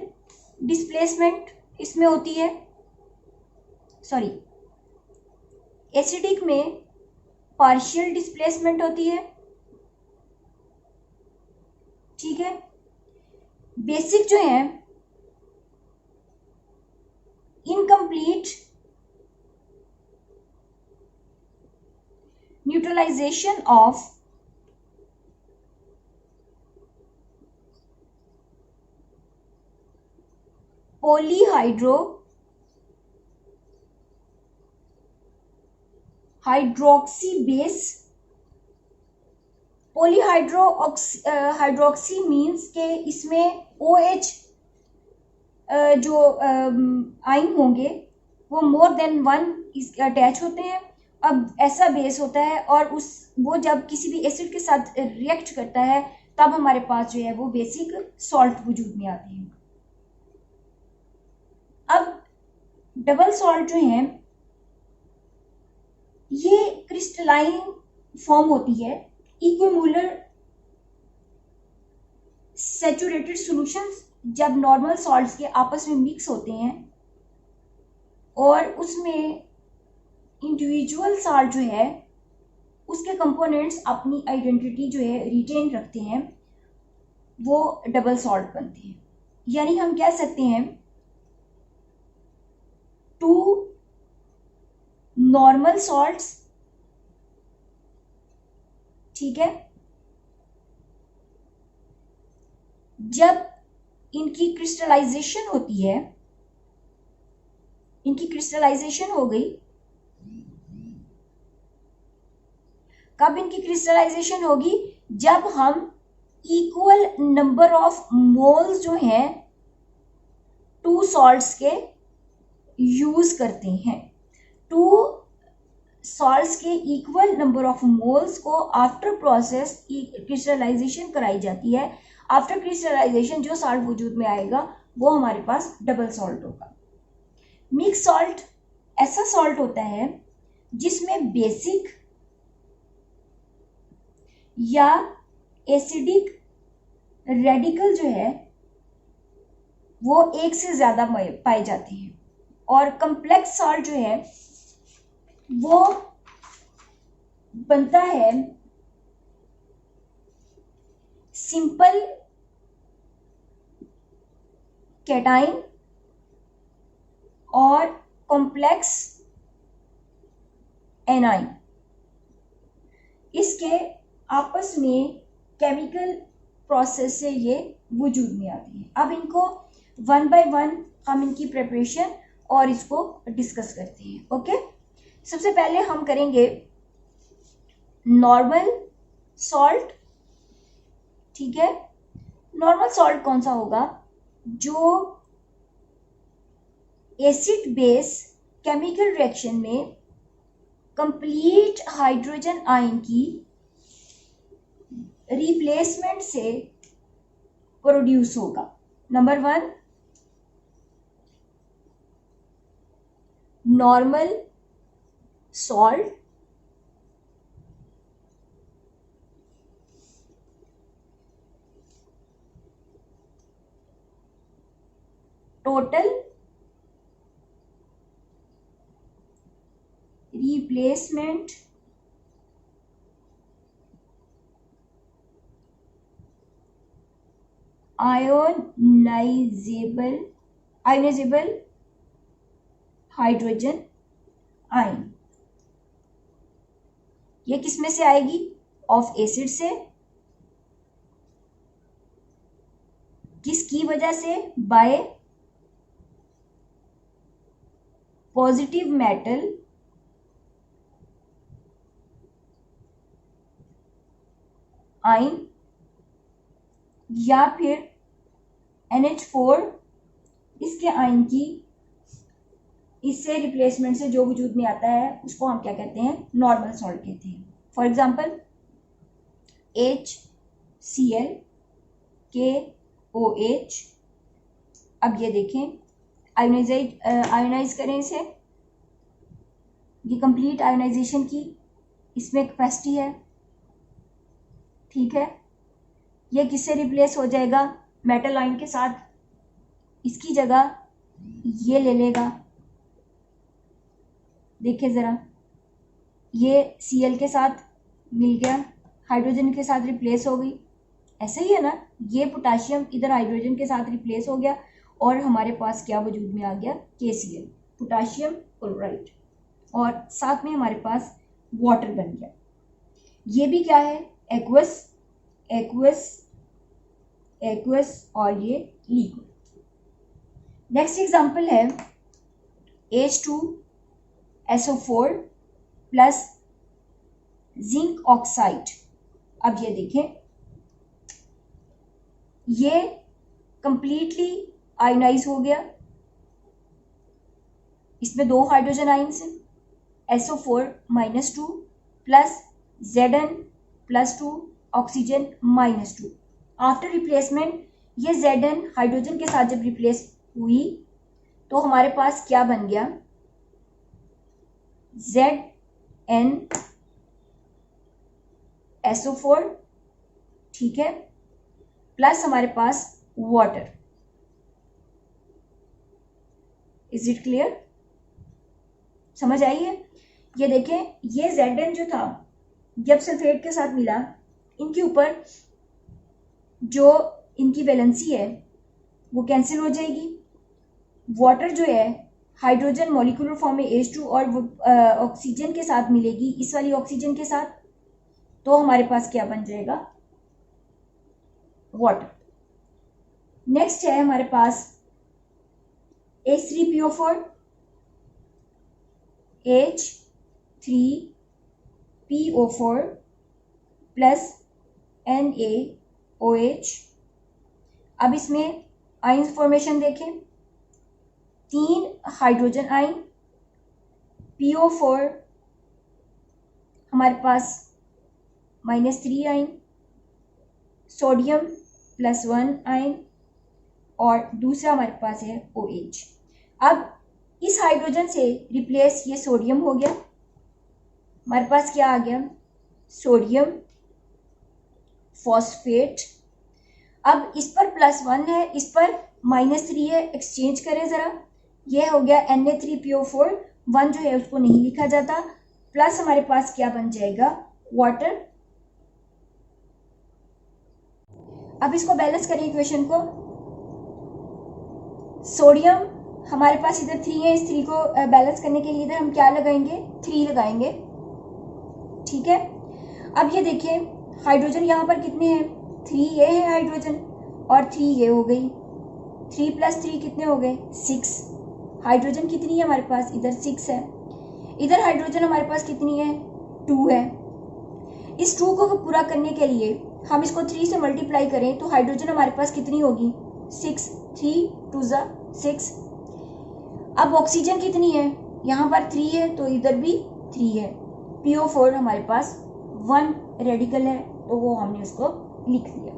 डिस्प्लेसमेंट इसमें होती है, सॉरी एसिडिक में पार्शियल डिस्प्लेसमेंट होती है, ठीक है। बेसिक जो है incomplete neutralisation of hydroxy base. Hydroxy means के इसमें OH जो आयन होंगे वो मोर देन 1 अटैच होते हैं। अब ऐसा बेस होता है और वो जब किसी भी एसिड के साथ रिएक्ट करता है तब हमारे पास जो है वो बेसिक सॉल्ट वजूद में आते हैं। अब डबल सॉल्ट जो है ये क्रिस्टलाइन फॉर्म होती है। इक्विमोलर सैचुरेटेड सॉल्यूशंस जब नॉर्मल सॉल्ट्स के आपस में मिक्स होते हैं और उसमें इंडिविजुअल सॉल्ट जो है उसके कंपोनेंट्स अपनी आइडेंटिटी जो है रिटेन रखते हैं, वो डबल सॉल्ट बनते हैं। यानी हम कह सकते हैं 2 नॉर्मल सॉल्ट्स, ठीक है, जब इनकी क्रिस्टलाइजेशन होती है, इनकी क्रिस्टलाइजेशन हो गई, कब इनकी क्रिस्टलाइजेशन होगी? जब हम इक्वल नंबर ऑफ मोल्स जो हैं 2 सॉल्ट्स के यूज करते हैं। 2 सॉल्ट्स के इक्वल नंबर ऑफ मोल्स को आफ्टर प्रोसेस क्रिस्टलाइजेशन कराई जाती है। आफ्टर क्रिस्टलाइजेशन जो सॉल्ट वजूद में आएगा वो हमारे पास डबल सॉल्ट होगा। मिक्स सॉल्ट ऐसा सॉल्ट होता है जिसमें बेसिक या एसिडिक रेडिकल जो है वो एक से ज्यादा पाए जाते हैं, और कम्प्लेक्स सॉल्ट जो है वो बनता है सिंपल कैटाइन और कॉम्प्लेक्स एनाइन। इसके आपस में केमिकल प्रोसेस से ये वजूद में आती है। अब इनको 1 बाय 1 हम इनकी प्रिपरेशन और इसको डिस्कस करते हैं। ओके, सबसे पहले हम करेंगे नॉर्मल सॉल्ट, ठीक है। नॉर्मल सॉल्ट कौन सा होगा? जो एसिड बेस केमिकल रिएक्शन में कंप्लीट हाइड्रोजन आयन की रिप्लेसमेंट से प्रोड्यूस होगा। Number 1 normal salt, total replacement ionisable hydrogen ion. ये किस में से आएगी? ऑफ एसिड से। किसकी वजह से? बाय पॉजिटिव मेटल आयन या फिर NH4 इसके आयन की इससे रिप्लेसमेंट से जो वजूद में आता है उसको हम क्या कहते हैं? नॉर्मल सॉल्ट कहते हैं। For example HCl KOH। अब ये देखें, आयोनाइज करें इसे, ये कंप्लीट आयोनाइजेशन की इसमें कैपेसिटी है, ठीक है। ये किससे रिप्लेस हो जाएगा? मेटल आयन के साथ। इसकी जगह ये ले लेगा, देखिए ज़रा, ये Cl के साथ मिल गया, हाइड्रोजन के साथ रिप्लेस हो गई। ऐसा ही है ना, ये पोटाशियम इधर हाइड्रोजन के साथ रिप्लेस हो गया और हमारे पास क्या वजूद में आ गया? KCl, पोटाशियम क्लोराइड, और साथ में हमारे पास वाटर बन गया। ये भी क्या है? एक्वस और ये लिक्विड। नेक्स्ट एग्जांपल है H2SO4 प्लस जिंक ऑक्साइड। अब ये देखें, ये कंप्लीटली आयोनाइज हो गया, इसमें 2 हाइड्रोजन आयन्स हैं, SO4-2 plus Zn+2 oxygen -2। After replacement ये Zn हाइड्रोजन के साथ जब रिप्लेस हुई तो हमारे पास क्या बन गया? ZnSO4, ठीक है, प्लस हमारे पास वाटर। Is it clear? समझ आई है? ये देखें, ये Zn जो था जब सल्फेट के साथ मिला, इनके ऊपर जो इनकी वैलेंसी है वो कैंसिल हो जाएगी। वाटर जो है हाइड्रोजन मॉलिक्यूलर फॉर्म में H2 और वो ऑक्सीजन के साथ मिलेगी, इस वाली ऑक्सीजन के साथ, तो हमारे पास क्या बन जाएगा? वाटर। नेक्स्ट है हमारे पास H3PO4 H3PO4 प्लस NaOH। अब इसमें आयन फॉर्मेशन देखें, 3 हाइड्रोजन आयन, PO4 हमारे पास -3 आयन, सोडियम +1 आयन, और दूसरा हमारे पास है OH। अब इस हाइड्रोजन से रिप्लेस ये सोडियम हो गया, हमारे पास क्या आ गया? Sodium phosphate. अब इस पर +1 है, इस पर -3 है, एक्सचेंज करें ज़रा, ये हो गया Na3PO4, 1 जो है उसको नहीं लिखा जाता, प्लस हमारे पास क्या बन जाएगा? वाटर। अब इसको बैलेंस करें इक्वेशन को। सोडियम हमारे पास इधर 3 है, इस 3 को बैलेंस करने के लिए इधर हम क्या लगाएंगे? 3 लगाएंगे, ठीक है। अब ये देखिए, हाइड्रोजन यहाँ पर कितने हैं? 3 ये है हाइड्रोजन और 3 ये हो गई, 3 + 3 कितने हो गए? 6। हाइड्रोजन कितनी है हमारे पास? इधर 6 है। इधर हाइड्रोजन हमारे पास कितनी है? 2 है। इस 2 को पूरा करने के लिए हम इसको 3 से मल्टीप्लाई करें तो हाइड्रोजन हमारे पास कितनी होगी? 6। 3 2 6। अब ऑक्सीजन कितनी है? यहाँ पर 3 है तो इधर भी 3 है। PO4 हमारे पास 1 रेडिकल है तो वो हमने उसको लिख दिया।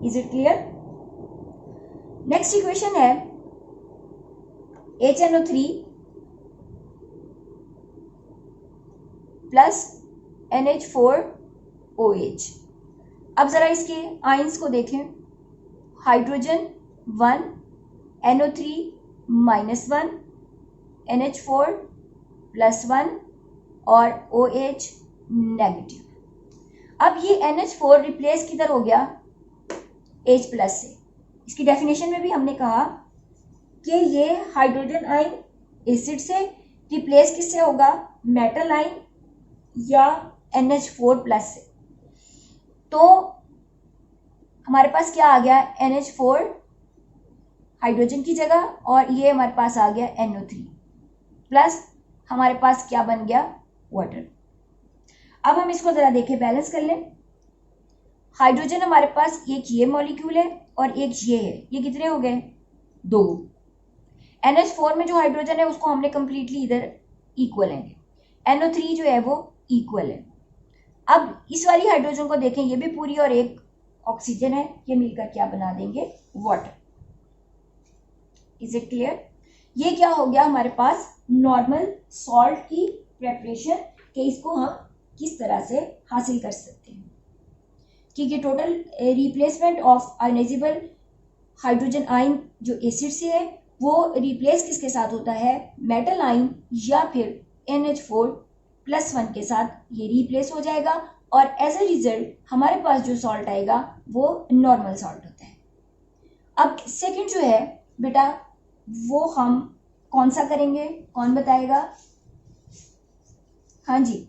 Is it clear? Next equation है HNO3 प्लस NH4OH। अब जरा इसके आयंस को देखें, हाइड्रोजन 1, NO3 -1, NH4 +1, और OH नेगेटिव। अब ये NH4 रिप्लेस किधर हो गया, H प्लस से। इसकी डेफिनेशन में भी हमने कहा कि ये हाइड्रोजन आयन एसिड से रिप्लेस किससे होगा, मेटल आयन या NH4 प्लस से। तो हमारे पास क्या आ गया, NH4 हाइड्रोजन की जगह, और ये हमारे पास आ गया NO3 प्लस, हमारे पास क्या बन गया, वाटर। अब हम इसको जरा देखें, बैलेंस कर लें। हाइड्रोजन हमारे पास एक ये मॉलिक्यूल है और एक ये है, ये कितने हो गए, 2। NH4 में जो हाइड्रोजन है उसको हमने कंप्लीटली इधर इक्वल लेंगे, NO3 जो है वो इक्वल है। अब इस वाली हाइड्रोजन को देखें, ये भी पूरी और एक ऑक्सीजन है, ये मिलकर क्या बना देंगे, वाटर। Is it clear. ये क्या हो गया हमारे पास, नॉर्मल सॉल्ट की प्रेपरेशन, कि इसको हम किस तरह से हासिल कर सकते हैं। ठीक है, total replacement of ionisable hydrogen ion जो एसिड से है वो रिप्लेस किसके साथ होता है, मेटल आयन या फिर NH4+1 के साथ ये रिप्लेस हो जाएगा, और एज अ रिजल्ट हमारे पास जो सॉल्ट आएगा वो नॉर्मल सॉल्ट होता है। अब सेकंड जो है बेटा, वो हम कौन सा करेंगे, कौन बताएगा, हाँ जी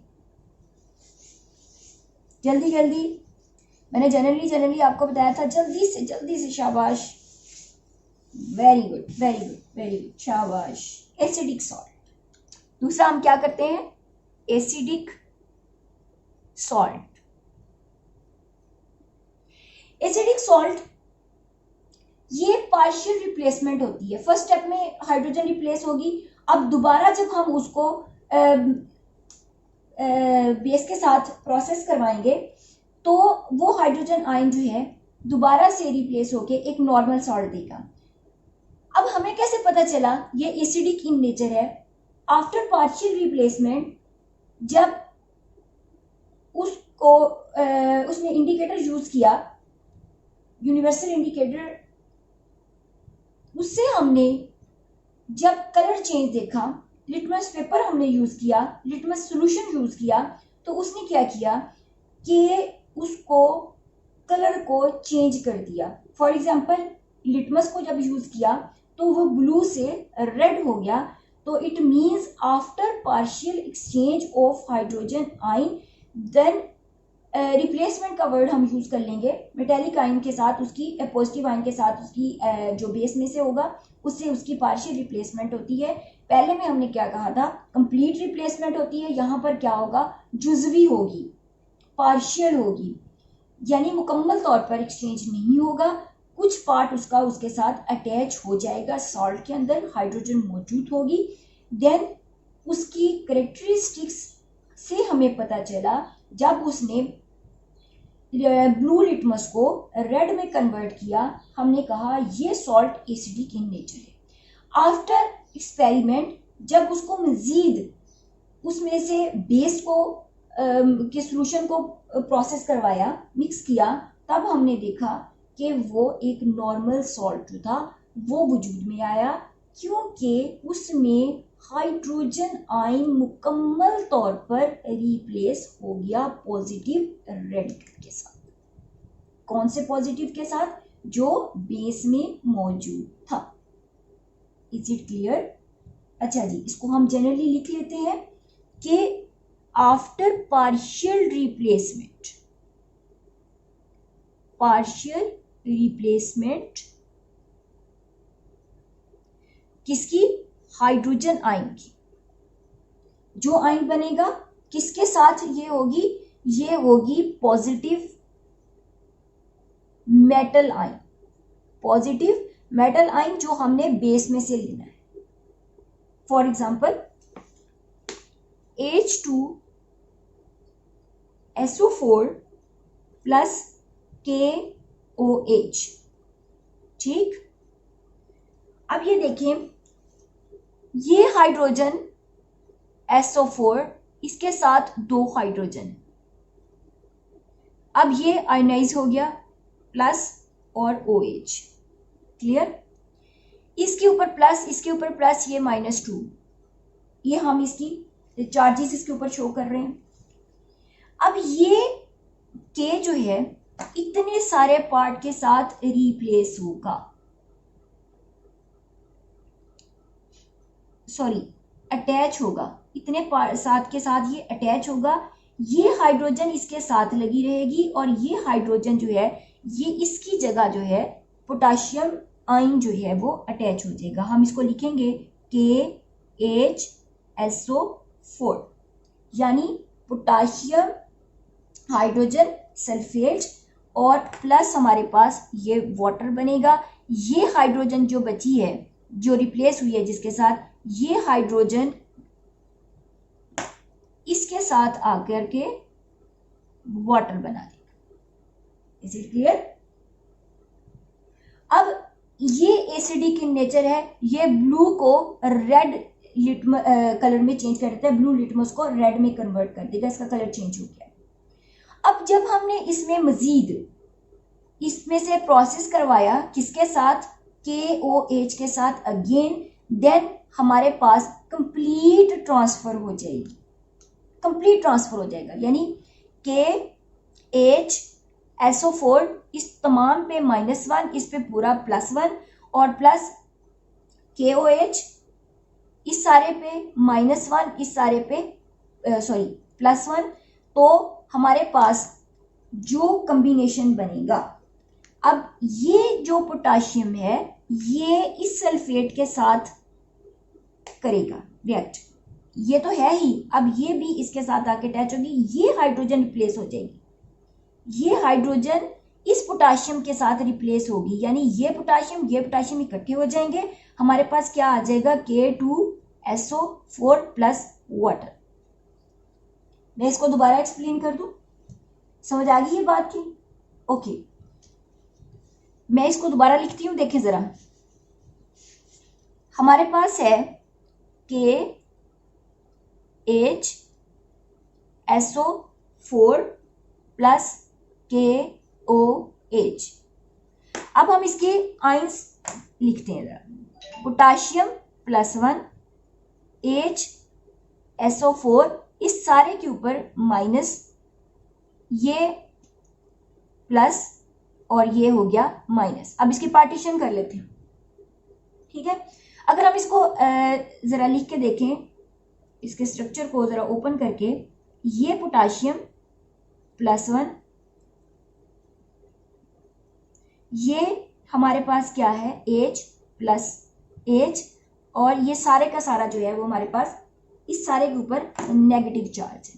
जल्दी जल्दी, मैंने जनरली आपको बताया था, जल्दी से शाबाश, very good very good very good, शाबाश। Acidic salt. दूसरा हम क्या करते हैं, एसिडिक सॉल्ट। एसिडिक सॉल्ट ये पार्शियल रिप्लेसमेंट होती है। फर्स्ट स्टेप में हाइड्रोजन रिप्लेस होगी, अब दोबारा जब हम उसको बेस के साथ प्रोसेस करवाएंगे तो वो हाइड्रोजन आयन जो है दोबारा से रिप्लेस होके एक नॉर्मल सॉल्ट देगा। अब हमें कैसे पता चला ये एसिडिक इन नेचर है, आफ्टर पार्शियल रिप्लेसमेंट जब उसको उसने इंडिकेटर यूज किया, यूनिवर्सल इंडिकेटर, उससे हमने जब कलर चेंज देखा, लिटमस पेपर हमने यूज किया, लिटमस सॉल्यूशन यूज किया, तो उसने क्या किया कि उसको कलर को चेंज कर दिया। फॉर एग्जांपल लिटमस को जब यूज किया तो वो ब्लू से रेड हो गया, तो it means after partial exchange of hydrogen ion, then replacement का वर्ड हम यूज कर लेंगे मेटेलिक आयन के साथ, उसकी पॉजिटिव आयन के साथ, उसकी जो बेस में से होगा उससे उसकी पार्शियल रिप्लेसमेंट होती है। पहले में हमने क्या कहा था, कंप्लीट रिप्लेसमेंट होती है, यहाँ पर क्या होगा, जुजवी होगी, पार्शियल होगी, यानी मुकम्मल तौर पर एक्सचेंज नहीं होगा, कुछ पार्ट उसका उसके साथ अटैच हो जाएगा, सॉल्ट के अंदर हाइड्रोजन मौजूद होगी। देन उसकी करेक्टरिस्टिक्स से हमें पता चला, जब उसने ब्लू लिटमस को रेड में कन्वर्ट किया, हमने कहा ये सॉल्ट एसिडिक इन नेचर है। आफ्टर एक्सपेरिमेंट जब उसको मजीद उसमें से बेस को के सॉल्यूशन को प्रोसेस करवाया, मिक्स किया, तब हमने देखा कि वो एक नॉर्मल सॉल्ट जो था वो वजूद में आया, क्योंकि उसमें हाइड्रोजन आयन मुकम्मल तौर पर रिप्लेस हो गया पॉजिटिव रेड के साथ। कौन से पॉजिटिव के साथ, जो बेस में मौजूद था। Is it clear. अच्छा जी, इसको हम जनरली लिख लेते हैं कि आफ्टर पार्शियल रिप्लेसमेंट किसकी, हाइड्रोजन आयन की, जो आयन बनेगा किसके साथ, ये होगी positive metal ion, positive metal ion जो हमने बेस में से लेना है। For example H2SO4 plus KOH। ठीक, अब ये देखें, ये हाइड्रोजन SO4, इसके साथ 2 हाइड्रोजन, अब ये आयोनाइज हो गया प्लस और OH। क्लियर। इसके ऊपर प्लस, इसके ऊपर प्लस, ये -2, ये हम इसकी चार्जेस इसके ऊपर शो कर रहे हैं। अब ये के जो है इतने सारे पार्ट के साथ रिप्लेस होगा, सॉरी अटैच होगा, इतने साथ के साथ ये अटैच होगा। ये हाइड्रोजन इसके साथ लगी रहेगी और ये हाइड्रोजन जो है ये इसकी जगह जो है पोटाशियम आयन जो है वो अटैच हो जाएगा। हम इसको लिखेंगे KHSO4, यानी पोटाशियम हाइड्रोजन सल्फेट और प्लस हमारे पास ये वाटर बनेगा। ये हाइड्रोजन जो बची है, जो रिप्लेस हुई है जिसके साथ, ये हाइड्रोजन इसके साथ आकर के वाटर बना देगा। Is it clear? अब ये एसिडिक इन नेचर है, ये ब्लू को रेड कलर में चेंज कर देता है, ब्लू लिटमस को रेड में कन्वर्ट कर देगा, इसका कलर चेंज हो गया। अब जब हमने इसमें मजीद इसमें से प्रोसेस करवाया किसके साथ, KOH के साथ अगेन, देन हमारे पास कंप्लीट ट्रांसफर हो जाएगी, कंप्लीट ट्रांसफर हो जाएगा। यानी KHSO4 इस तमाम पे -1, इस पे पूरा +1 और प्लस KOH इस सारे पे -1, इस सारे पे +1, तो हमारे पास जो कॉम्बिनेशन बनेगा, अब ये जो पोटाशियम है ये इस सल्फेट के साथ करेगा रिएक्ट, ये तो है ही, अब ये भी इसके साथ आके अटैच होगी, ये हाइड्रोजन रिप्लेस हो जाएगी, ये हाइड्रोजन इस पोटाशियम के साथ रिप्लेस होगी, यानी ये पोटाशियम इकट्ठे हो जाएंगे, हमारे पास क्या आ जाएगा, K2SO4 प्लस वाटर। मैं इसको दोबारा एक्सप्लेन कर दूं, समझ आ गई ये बात की? ओके, मैं इसको दोबारा लिखती हूं, देखें जरा। हमारे पास है KHSO4 प्लस KOH। अब हम इसके आयंस लिखते हैं जरा, पोटाशियम +1, HSO4 इस सारे के ऊपर माइनस, ये प्लस और ये हो गया माइनस। अब इसकी पार्टीशन कर लेते हैं, ठीक है। अगर हम इसको जरा लिख के देखें, इसके स्ट्रक्चर को जरा ओपन करके, ये पोटाशियम +1, ये हमारे पास क्या है H प्लस H, और ये सारे का सारा जो है वो हमारे पास इस सारे के ऊपर नेगेटिव चार्ज है।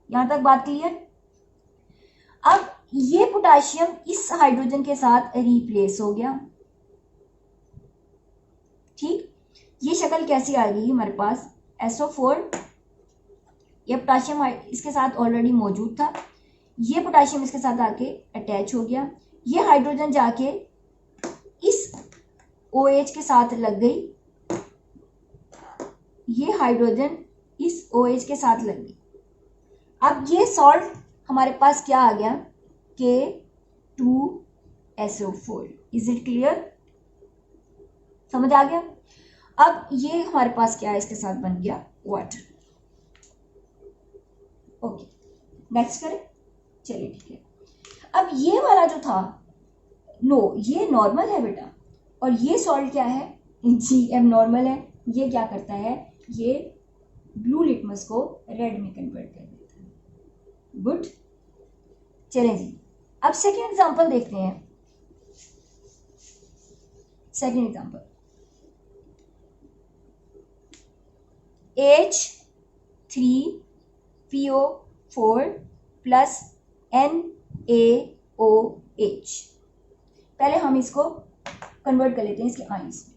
यहां तक बात क्लियर? अब ये पोटाशियम इस हाइड्रोजन के साथ रिप्लेस हो गया, ठीक। ये शक्ल कैसी आ गई हमारे पास, SO4, ये पोटाशियम इसके साथ ऑलरेडी मौजूद था, ये पोटाशियम इसके साथ आके अटैच हो गया, ये हाइड्रोजन जाके इस OH के साथ लग गई, ये हाइड्रोजन इस OH के साथ लग गई। अब ये सॉल्ट हमारे पास क्या आ गया, K2SO4। Is it clear? समझ आ गया? अब ये हमारे पास क्या है, इसके साथ बन गया वाटर। ओके, नेक्स्ट करें, चलिए ठीक है। अब ये वाला जो था, नो ये नॉर्मल है बेटा, और ये सॉल्ट क्या है जी, एबनॉर्मल है। ये क्या करता है, ये ब्लू लिटमस को रेड में कन्वर्ट कर देता है। गुड, चलें जी, अब सेकेंड एग्जांपल देखते हैं। Second example, H3PO4 plus NaOH। पहले हम इसको कन्वर्ट कर लेते हैं इसके आयंस में।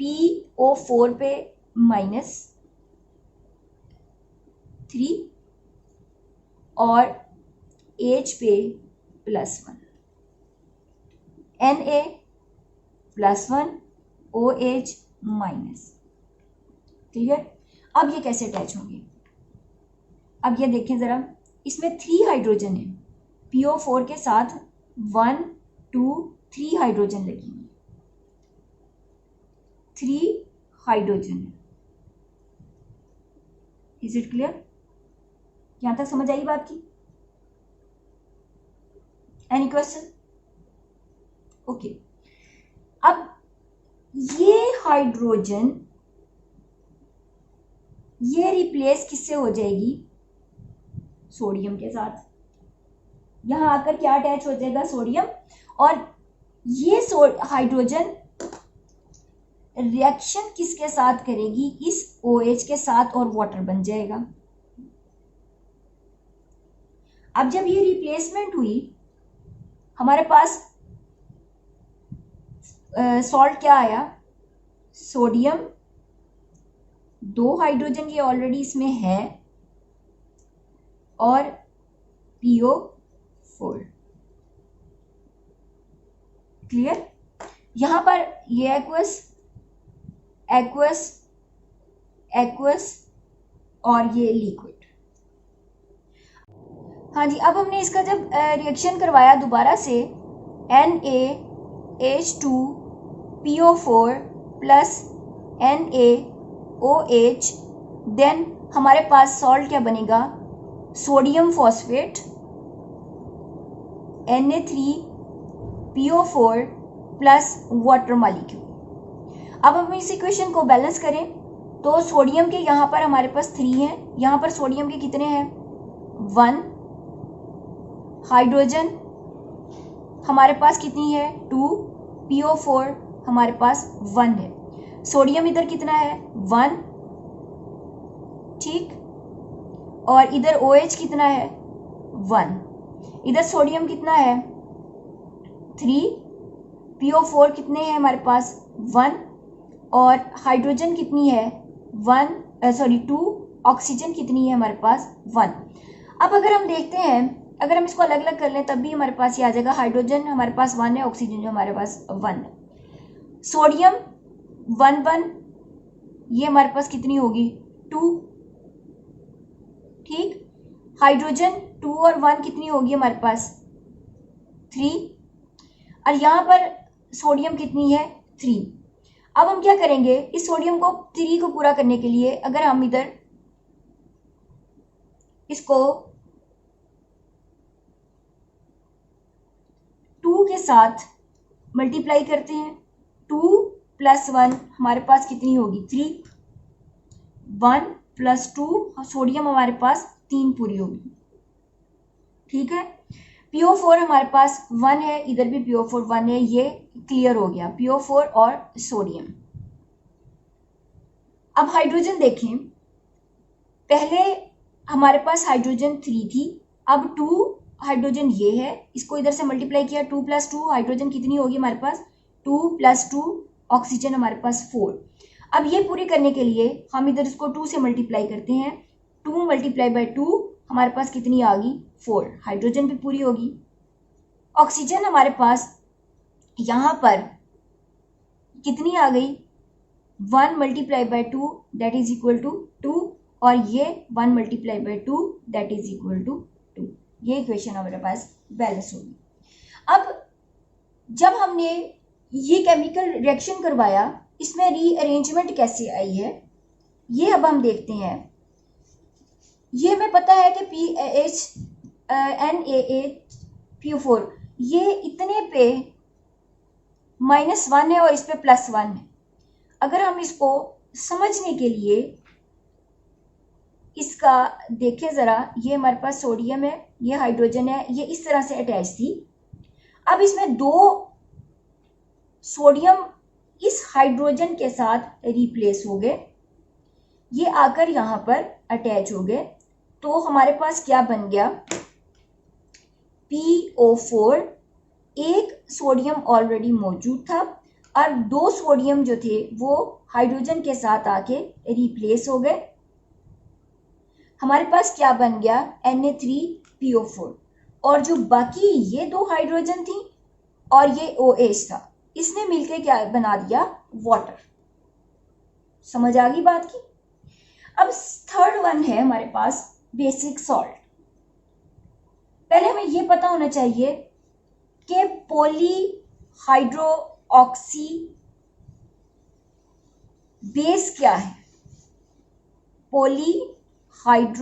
PO4 पे -3 और H पे +1, Na +1, OH माइनस। क्लियर? अब ये कैसे अटैच होंगे, अब ये देखें जरा, इसमें 3 हाइड्रोजन है, PO4 के साथ 1 2 3 हाइड्रोजन लगी हुई, 3 हाइड्रोजन है। Is it clear? यहां तक समझ आई बात की? Any question? ओके, अब ये हाइड्रोजन ये रिप्लेस किससे हो जाएगी? सोडियम के साथ। यहां आकर क्या अटैच हो जाएगा? सोडियम। और ये हाइड्रोजन रिएक्शन किसके साथ करेगी? इस OH के साथ, और वाटर बन जाएगा। अब जब ये रिप्लेसमेंट हुई, हमारे पास सॉल्ट क्या आया? सोडियम, 2 हाइड्रोजन ये ऑलरेडी इसमें है, और PO4। क्लियर? यहां पर ये एक्वस एक्वस एक्वस और ये लिक्विड। हाँ जी, अब हमने इसका जब रिएक्शन करवाया दोबारा से, NaH2PO4 प्लस NaOH, देन हमारे पास सॉल्ट क्या बनेगा? Sodium phosphate, Na3PO4 plus water molecule. अब हम इस इक्वेशन को बैलेंस करें तो सोडियम के यहाँ पर हमारे पास 3 हैं, यहाँ पर सोडियम के कितने हैं? 1। हाइड्रोजन हमारे पास कितनी है? 2। PO4 हमारे पास 1 है। सोडियम इधर कितना है? 1, ठीक। और इधर OH कितना है? 1। इधर सोडियम कितना है? 3। PO4 कितने हैं हमारे पास? 1। और हाइड्रोजन कितनी है? 2। ऑक्सीजन कितनी है हमारे पास? 1। अब अगर हम देखते हैं, अगर हम इसको अलग अलग कर लें तब भी हमारे पास ये आ जाएगा, हाइड्रोजन हमारे पास 1 है, ऑक्सीजन जो हमारे पास 1 है। सोडियम 1 1, ये हमारे पास कितनी होगी? 2, ठीक। हाइड्रोजन 2 और 1 कितनी होगी हमारे पास? 3। और यहाँ पर सोडियम कितनी है? 3। अब हम क्या करेंगे? इस सोडियम को 3 को पूरा करने के लिए अगर हम इधर इसको 2 के साथ मल्टीप्लाई करते हैं, 2 + 1 हमारे पास कितनी होगी? 3। 1 + 2 सोडियम हमारे पास 3 पूरी होगी, ठीक है। PO4 हमारे पास 1 है, इधर भी PO4 1 है, ये क्लियर हो गया, PO4 और सोडियम। अब हाइड्रोजन देखें, पहले हमारे पास हाइड्रोजन 3 थी, अब 2 हाइड्रोजन ये है, इसको इधर से मल्टीप्लाई किया, 2 + 2 हाइड्रोजन कितनी होगी हमारे पास? 2 + 2 ऑक्सीजन हमारे पास 4। अब ये पूरी करने के लिए हम इधर इसको 2 से मल्टीप्लाई करते हैं, 2 × 2 हमारे पास कितनी आ गई? 4। हाइड्रोजन भी पूरी होगी। ऑक्सीजन हमारे पास यहाँ पर कितनी आ गई? 1 × 2 दैट इज इक्वल टू 2, और ये 1 × 2 दैट इज इक्वल टू 2। ये इक्वेशन हमारे पास बैलेंस होगी। अब जब हमने ये केमिकल रिएक्शन करवाया, इसमें रीअरेंजमेंट कैसे आई है ये अब हम देखते हैं। ये हमें पता है कि NaHPO4 ये इतने पे -1 है और इस पे +1 है। अगर हम इसको समझने के लिए इसका देखें ज़रा, ये हमारे पास सोडियम है, ये हाइड्रोजन है, ये इस तरह से अटैच थी। अब इसमें 2 सोडियम इस हाइड्रोजन के साथ रिप्लेस हो गए, ये आकर यहाँ पर अटैच हो गए, तो हमारे पास क्या बन गया? PO4, एक सोडियम ऑलरेडी मौजूद था और 2 सोडियम जो थे वो हाइड्रोजन के साथ आके रिप्लेस हो गए। हमारे पास क्या बन गया? Na3PO4, और जो बाकी ये 2 हाइड्रोजन थी और ये OH था, इसने मिलके क्या बना दिया? वाटर। समझ आ गई बात की? अब थर्ड वन है हमारे पास बेसिक सॉल्ट। पहले हमें ये पता होना चाहिए कि पॉलीहाइड्रोऑक्सी बेस क्या है? पॉलीहाइड्रोक्सी।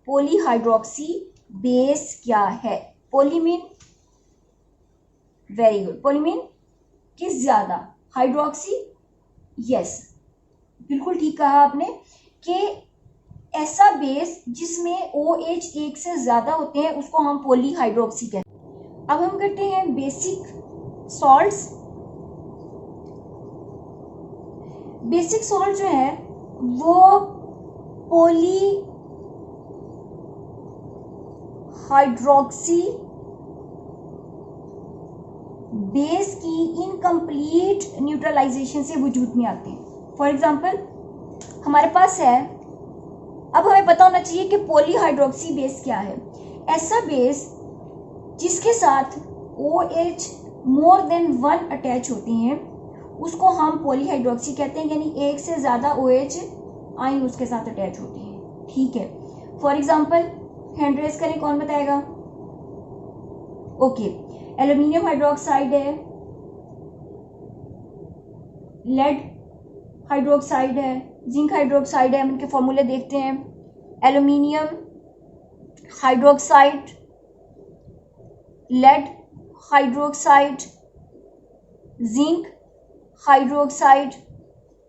पॉलीहाइड्रोक्सी बेस क्या है? Poly mean very good, poly mean किस ज्यादा, हाइड्रोक्सी यस, बिल्कुल ठीक कहा आपने कि ऐसा बेस जिसमें OH एक से ज्यादा होते हैं उसको हम पॉलीहाइड्रोक्सी कहते हैं। अब हम करते हैं बेसिक सॉल्ट्स। बेसिक सॉल्ट जो है वो पॉलीहाइड्रोक्सी बेस की इनकम्प्लीट न्यूट्रलाइजेशन से वजूद में आते हैं। फॉर एग्जाम्पल हमारे पास है, अब हमें पता होना चाहिए कि पॉलीहाइड्रोक्सी बेस क्या है। ऐसा बेस जिसके साथ OH मोर देन 1 अटैच होते हैं उसको हम पॉलीहाइड्रोक्सी कहते हैं, यानी एक से ज्यादा OH आयन उसके साथ अटैच होते हैं। ठीक है, फॉर एग्जाम्पल हैंड रेस करें, कौन बताएगा? ओके, एल्यूमिनियम हाइड्रोक्साइड है, लेड हाइड्रोक्साइड है, जिंक हाइड्रोक्साइड है। हम इनके फॉर्मूले देखते हैं। Aluminium hydroxide, lead hydroxide, zinc hydroxide.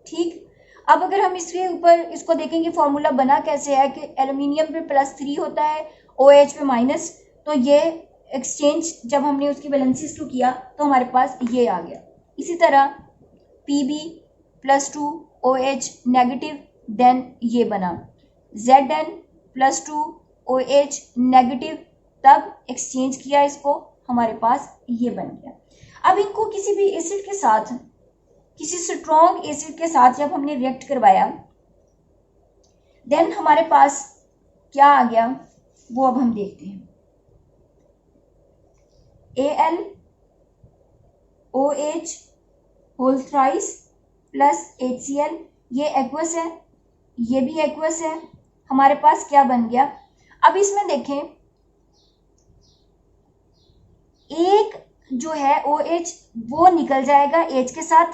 ठीक, अब अगर हम इसके ऊपर इसको देखेंगे फॉर्मूला बना कैसे है कि एल्यूमिनियम पे +3 होता है, OH पे माइनस, तो ये एक्सचेंज जब हमने उसकी वैलेंसीज को किया तो हमारे पास ये आ गया। इसी तरह Pb +2 OH नेगेटिव, देन ये बना Zn +2 OH नेगेटिव, तब एक्सचेंज किया इसको, हमारे पास ये बन गया। अब इनको किसी भी एसिड के साथ, किसी स्ट्रॉन्ग एसिड के साथ जब हमने रिएक्ट करवाया, देन हमारे पास क्या आ गया वो अब हम देखते हैं। Al OH whole thrice plus HCl, ये एक्वस है, ये भी एक्वस है। हमारे पास क्या बन गया? अब इसमें देखें, एक जो है OH वो निकल जाएगा, H के साथ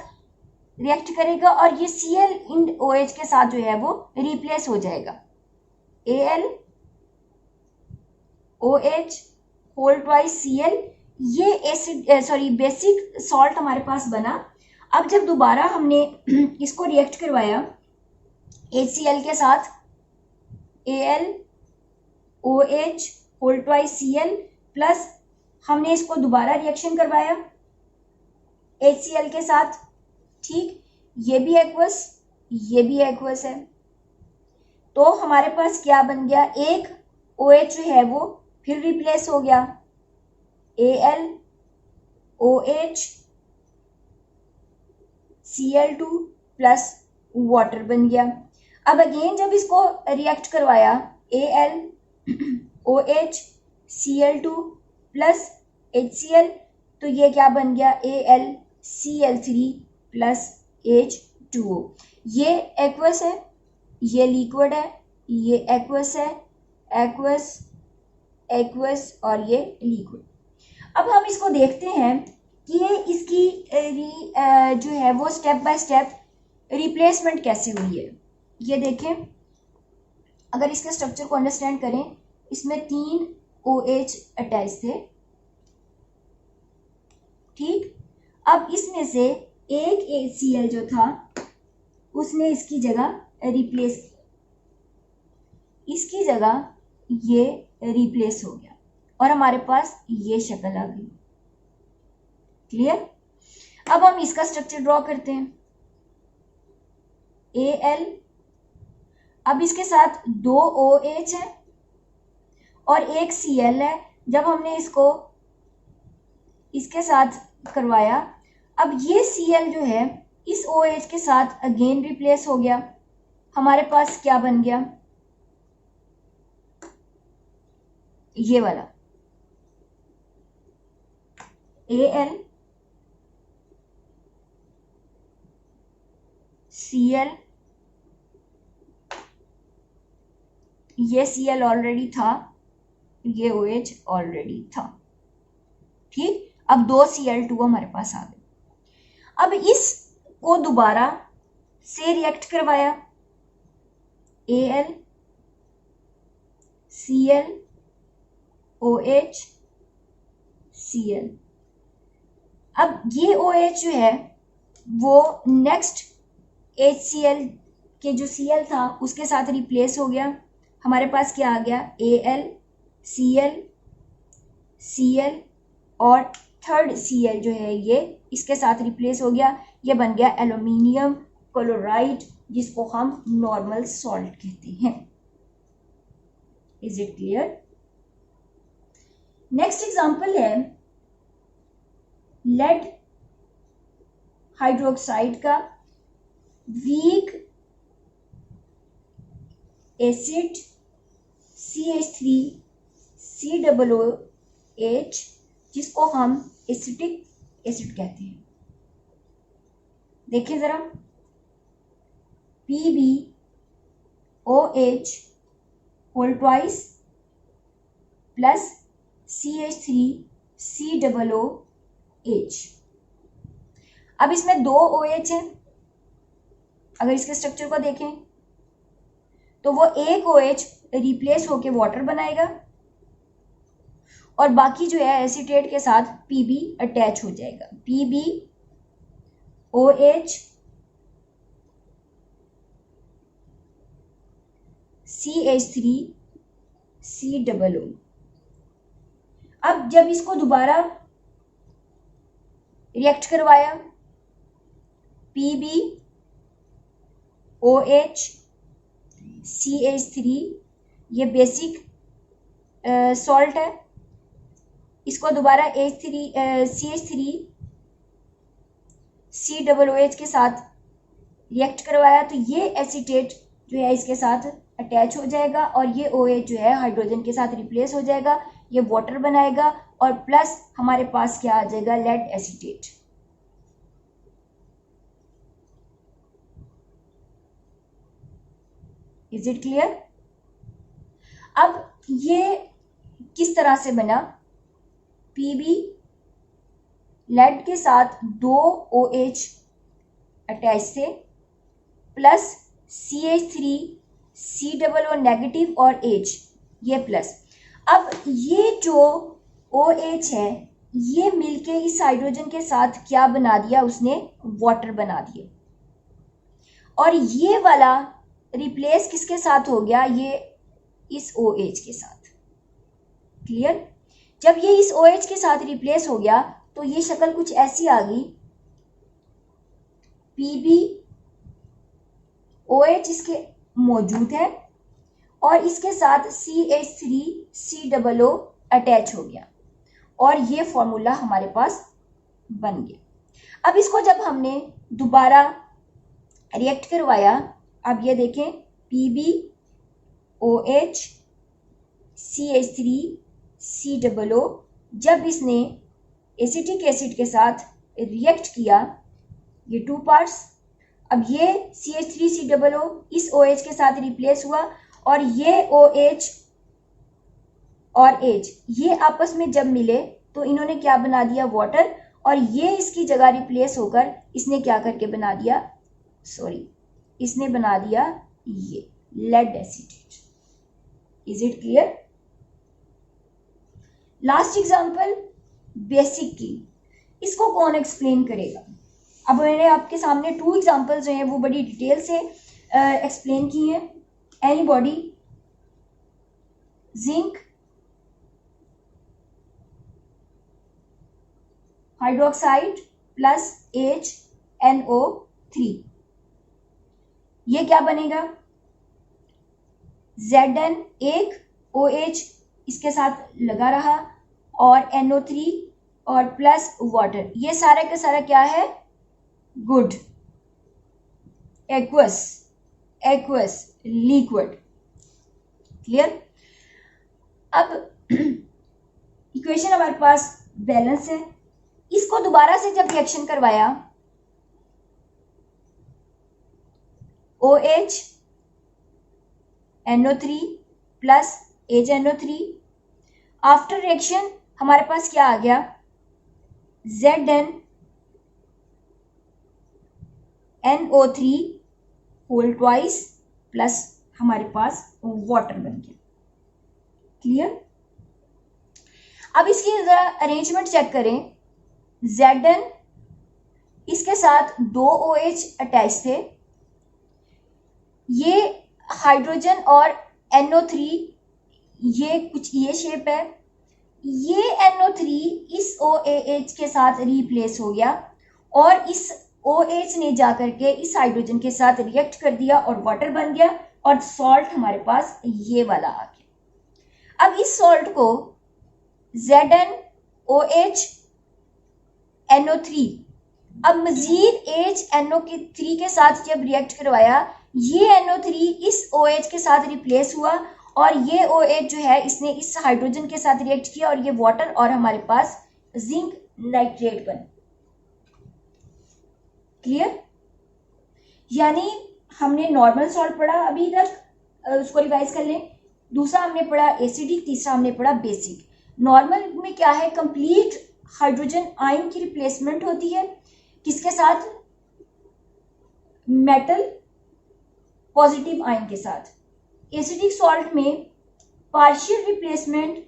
रिएक्ट करेगा और ये Cl इन OH के साथ जो है वो रिप्लेस हो जाएगा। Al OH whole twice Cl, ये एसिड बेसिक सॉल्ट हमारे पास बना। अब जब दोबारा हमने इसको रिएक्ट करवाया HCl के साथ, Al OH whole twice Cl plus हमने इसको दोबारा रिएक्शन करवाया HCl के साथ। ठीक, ये भी एक्वस, ये भी एक्वस है, तो हमारे पास क्या बन गया? एक OH जो है वो फिर रिप्लेस हो गया, Al OH Cl2 plus water बन गया। अब अगेन जब इसको रिएक्ट करवाया Al OH Cl2 plus HCl, तो ये क्या बन गया? AlCl3 plus H2O। ये एक्वस है, ये लिक्विड है, ये एक्वस है, एक्वस एक्वस और ये लिक्विड। अब हम इसको देखते हैं कि ये इसकी जो है वो स्टेप बाय स्टेप रिप्लेसमेंट कैसे हुई है। ये देखें, अगर इसके स्ट्रक्चर को अंडरस्टैंड करें, इसमें 3 OH अटैच थे। ठीक, अब इसमें से एक HCl जो था उसने इसकी जगह रिप्लेस, इसकी जगह ये रिप्लेस हो गया और हमारे पास ये शक्ल आ गई। क्लियर? अब हम इसका स्ट्रक्चर ड्रॉ करते हैं। Al, अब इसके साथ 2 OH है और एक Cl है। जब हमने इसको इसके साथ करवाया, अब ये Cl जो है इस OH के साथ अगेन रिप्लेस हो गया। हमारे पास क्या बन गया? ये वाला Al Cl, ये Cl ऑलरेडी था, ये OH ऑलरेडी था। ठीक, अब 2 Cl2 हमारे पास आ गए। अब इसको दोबारा से रिएक्ट करवाया, Al Cl OH Cl। अब ये OH जो है वो नेक्स्ट HCl के जो Cl था उसके साथ रिप्लेस हो गया। हमारे पास क्या आ गया, Al Cl Cl और थर्ड Cl जो है ये इसके साथ रिप्लेस हो गया। ये बन गया एल्यूमिनियम क्लोराइड, जिसको हम नॉर्मल सॉल्ट कहते हैं। Is it clear? Next example है लेड हाइड्रोक्साइड का वीक एसिड CH3COOH, जिसको हम एसिटिक एसिड कहते हैं। देखिए जरा, PbOH whole twice plus CH3COOH। अब इसमें दो OH है। अगर इसके स्ट्रक्चर को देखें तो वो एक OH रिप्लेस होके वाटर बनाएगा और बाकी जो है एसीटेट के साथ Pb अटैच हो जाएगा। PbOH CH3COO। अब जब इसको दोबारा रिएक्ट करवाया, PbOH CH3, ये बेसिक सॉल्ट है। इसको दोबारा CH3COOH के साथ रिएक्ट करवाया तो ये एसीटेट जो है इसके साथ अटैच हो जाएगा और ये OH जो है हाइड्रोजन के साथ रिप्लेस हो जाएगा, ये वाटर बनाएगा और प्लस हमारे पास क्या आ जाएगा, lead acetate. Is it clear? अब ये किस तरह से बना, Pb लेड के साथ दो OH अटैच थे प्लस CH3COO नेगेटिव और H ये प्लस। अब ये जो OH है ये मिलके इस हाइड्रोजन के साथ क्या बना दिया, उसने वाटर बना दिया और ये वाला रिप्लेस किसके साथ हो गया, ये इस OH के साथ। क्लियर? जब ये इस OH के साथ रिप्लेस हो गया तो ये शक्ल कुछ ऐसी आ गई, PbOH इसके मौजूद है और इसके साथ CH3COO अटैच हो गया और ये फॉर्मूला हमारे पास बन गया। अब इसको जब हमने दोबारा रिएक्ट करवाया, अब ये देखें, PbOH CH3COO जब इसने एसिटिक एसिड के साथ रिएक्ट किया, ये टू पार्ट्स, अब ये CH3COO इस OH के साथ रिप्लेस हुआ और ये OH और H ये आपस में जब मिले तो इन्होंने क्या बना दिया, वाटर, और ये इसकी जगह रिप्लेस होकर इसने क्या करके बना दिया, इसने बना दिया ये lead acetate. Is it clear? Last example basic की, इसको कौन एक्सप्लेन करेगा? अब मैंने आपके सामने टू एग्जांपल्स जो हैं वो बड़ी डिटेल से एक्सप्लेन की हैं। Anybody? Zinc hydroxide plus HNO3, ये क्या बनेगा, Zn एक OH इसके साथ लगा रहा और NO3 और प्लस वाटर, ये सारा का सारा क्या है, गुड एक्वस लिक्विड। क्लियर? अब इक्वेशन हमारे पास बैलेंस है, इसको दोबारा से जब रिएक्शन करवाया, OH NO3 plus HNO3, after reaction हमारे पास क्या आ गया, Zn NO3 whole twice plus हमारे पास वाटर बन गया। क्लियर? अब इसकी जरा अरेंजमेंट चेक करें। Zn इसके साथ 2 OH अटैच थे, ये हाइड्रोजन और NO3 ये कुछ ये शेप है, ये NO3 इस OAH के साथ रिप्लेस हो गया और इस OH ने जाकर के इस हाइड्रोजन के साथ रिएक्ट कर दिया और वाटर बन गया और सॉल्ट हमारे पास ये वाला आ गया। अब इस सॉल्ट को ZnOH NO3 अब मजीद HNO3 के साथ जब रिएक्ट करवाया, ये NO3 इस OH के साथ रिप्लेस हुआ और ये OH जो है इसने इस हाइड्रोजन के साथ रिएक्ट किया और ये वाटर और हमारे पास जिंक नाइट्रेट बन। क्लियर? यानी हमने नॉर्मल सॉल्ट पढ़ा अभी तक, उसको रिवाइज कर लें। दूसरा हमने पढ़ा एसिडिक, तीसरा हमने पढ़ा बेसिक। नॉर्मल में क्या है, कंप्लीट हाइड्रोजन आयन की रिप्लेसमेंट होती है किसके साथ? मेटल पॉजिटिव आयन के साथ। एसिडिक सॉल्ट में पार्शियल रिप्लेसमेंट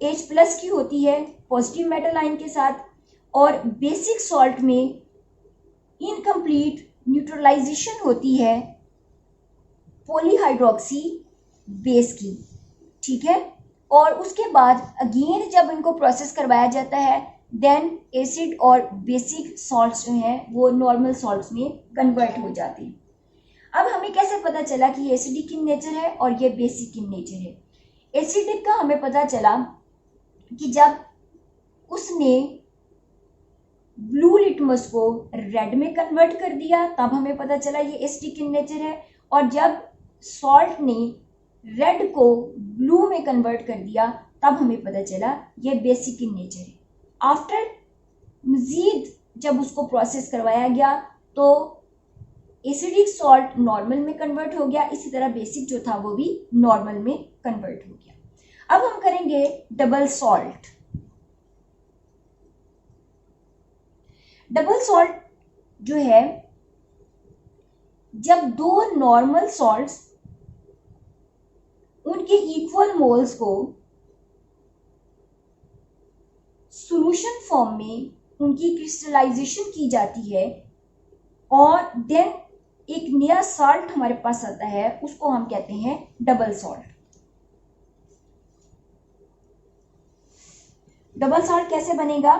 H+ की होती है पॉजिटिव मेटल आयन के साथ, और बेसिक सॉल्ट में इनकम्प्लीट न्यूट्रलाइजेशन होती है पॉलीहाइड्रोक्सी बेस की। ठीक है? और उसके बाद अगेन जब इनको प्रोसेस करवाया जाता है, देन एसिड और बेसिक सॉल्ट्स जो हैं वो नॉर्मल सॉल्ट्स में कन्वर्ट हो जाते हैं। अब हमें कैसे पता चला कि ये एसिडिक इन नेचर है और ये बेसिक इन नेचर है? एसिडिक का हमें पता चला कि जब उसने ब्लू लिटमस को रेड में कन्वर्ट कर दिया तब हमें पता चला ये एसिडिक इन नेचर है, और जब सॉल्ट ने रेड को ब्लू में कन्वर्ट कर दिया तब हमें पता चला ये बेसिक इन नेचर है। आफ्टर मजीद जब उसको प्रोसेस करवाया गया तो एसिडिक सॉल्ट नॉर्मल में कन्वर्ट हो गया, इसी तरह बेसिक जो था वो भी नॉर्मल में कन्वर्ट हो गया। अब हम करेंगे डबल सॉल्ट। डबल सॉल्ट जो है, जब दो नॉर्मल सॉल्ट्स उनके इक्वल मोल्स को सॉल्यूशन फॉर्म में उनकी क्रिस्टलाइजेशन की जाती है और देन एक नया सॉल्ट हमारे पास आता है, उसको हम कहते हैं डबल सॉल्ट। डबल सॉल्ट कैसे बनेगा?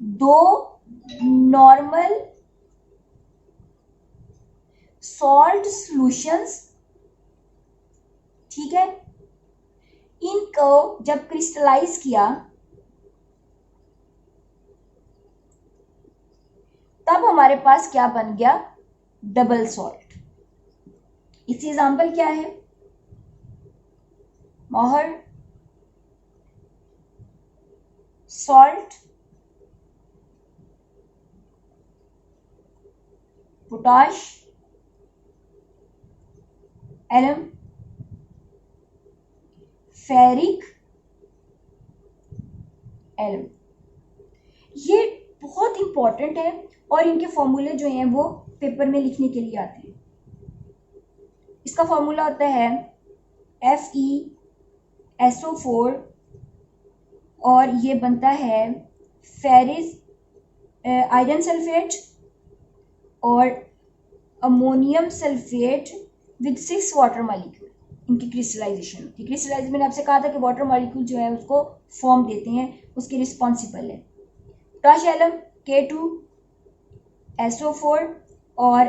दो नॉर्मल सॉल्ट सॉल्यूशंस, ठीक है, इनको जब क्रिस्टलाइज किया तब हमारे पास क्या बन गया? Double salt. इसकी एग्जांपल क्या है? Mohr, salt, potash, alum, ferric alum. ये बहुत इंपॉर्टेंट है और इनके फॉर्मूले जो हैं वो पेपर में लिखने के लिए आते हैं। इसका फॉर्मूला होता है FeSO4 और ये बनता है फेरिस आयरन सल्फेट और ammonium sulphate with 6 water molecule. इनकी क्रिस्टलाइजेशन होती है। क्रिस्टलाइजेशन मैंने आपसे कहा था कि वाटर मॉलिक्यूल जो है उसको फॉर्म देते हैं, उसके रिस्पॉन्सिबल है। पोटाश एलम K2SO4 और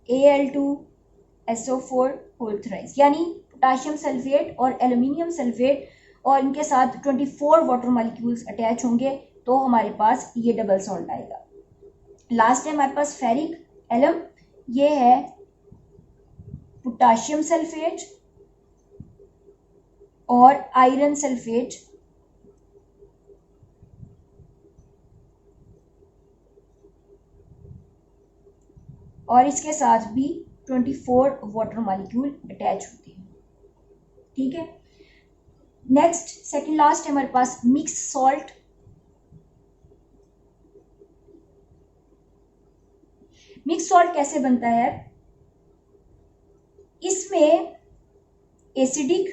Al2SO4 होल थ्राइस, यानी पोटाशियम सल्फेट और एल्यूमिनियम सल्फेट, और इनके साथ 24 वाटर मॉलिक्यूल्स अटैच होंगे तो हमारे पास ये डबल सॉल्ट आएगा। लास्ट है हमारे पास फेरिक एलम, ये है पोटाशियम सल्फेट और आयरन सल्फेट, और इसके साथ भी 24 वाटर मॉलिक्यूल अटैच होते हैं। ठीक है? नेक्स्ट सेकंड लास्ट है हमारे पास मिक्स सॉल्ट। मिक्स सॉल्ट कैसे बनता है? इसमें एसिडिक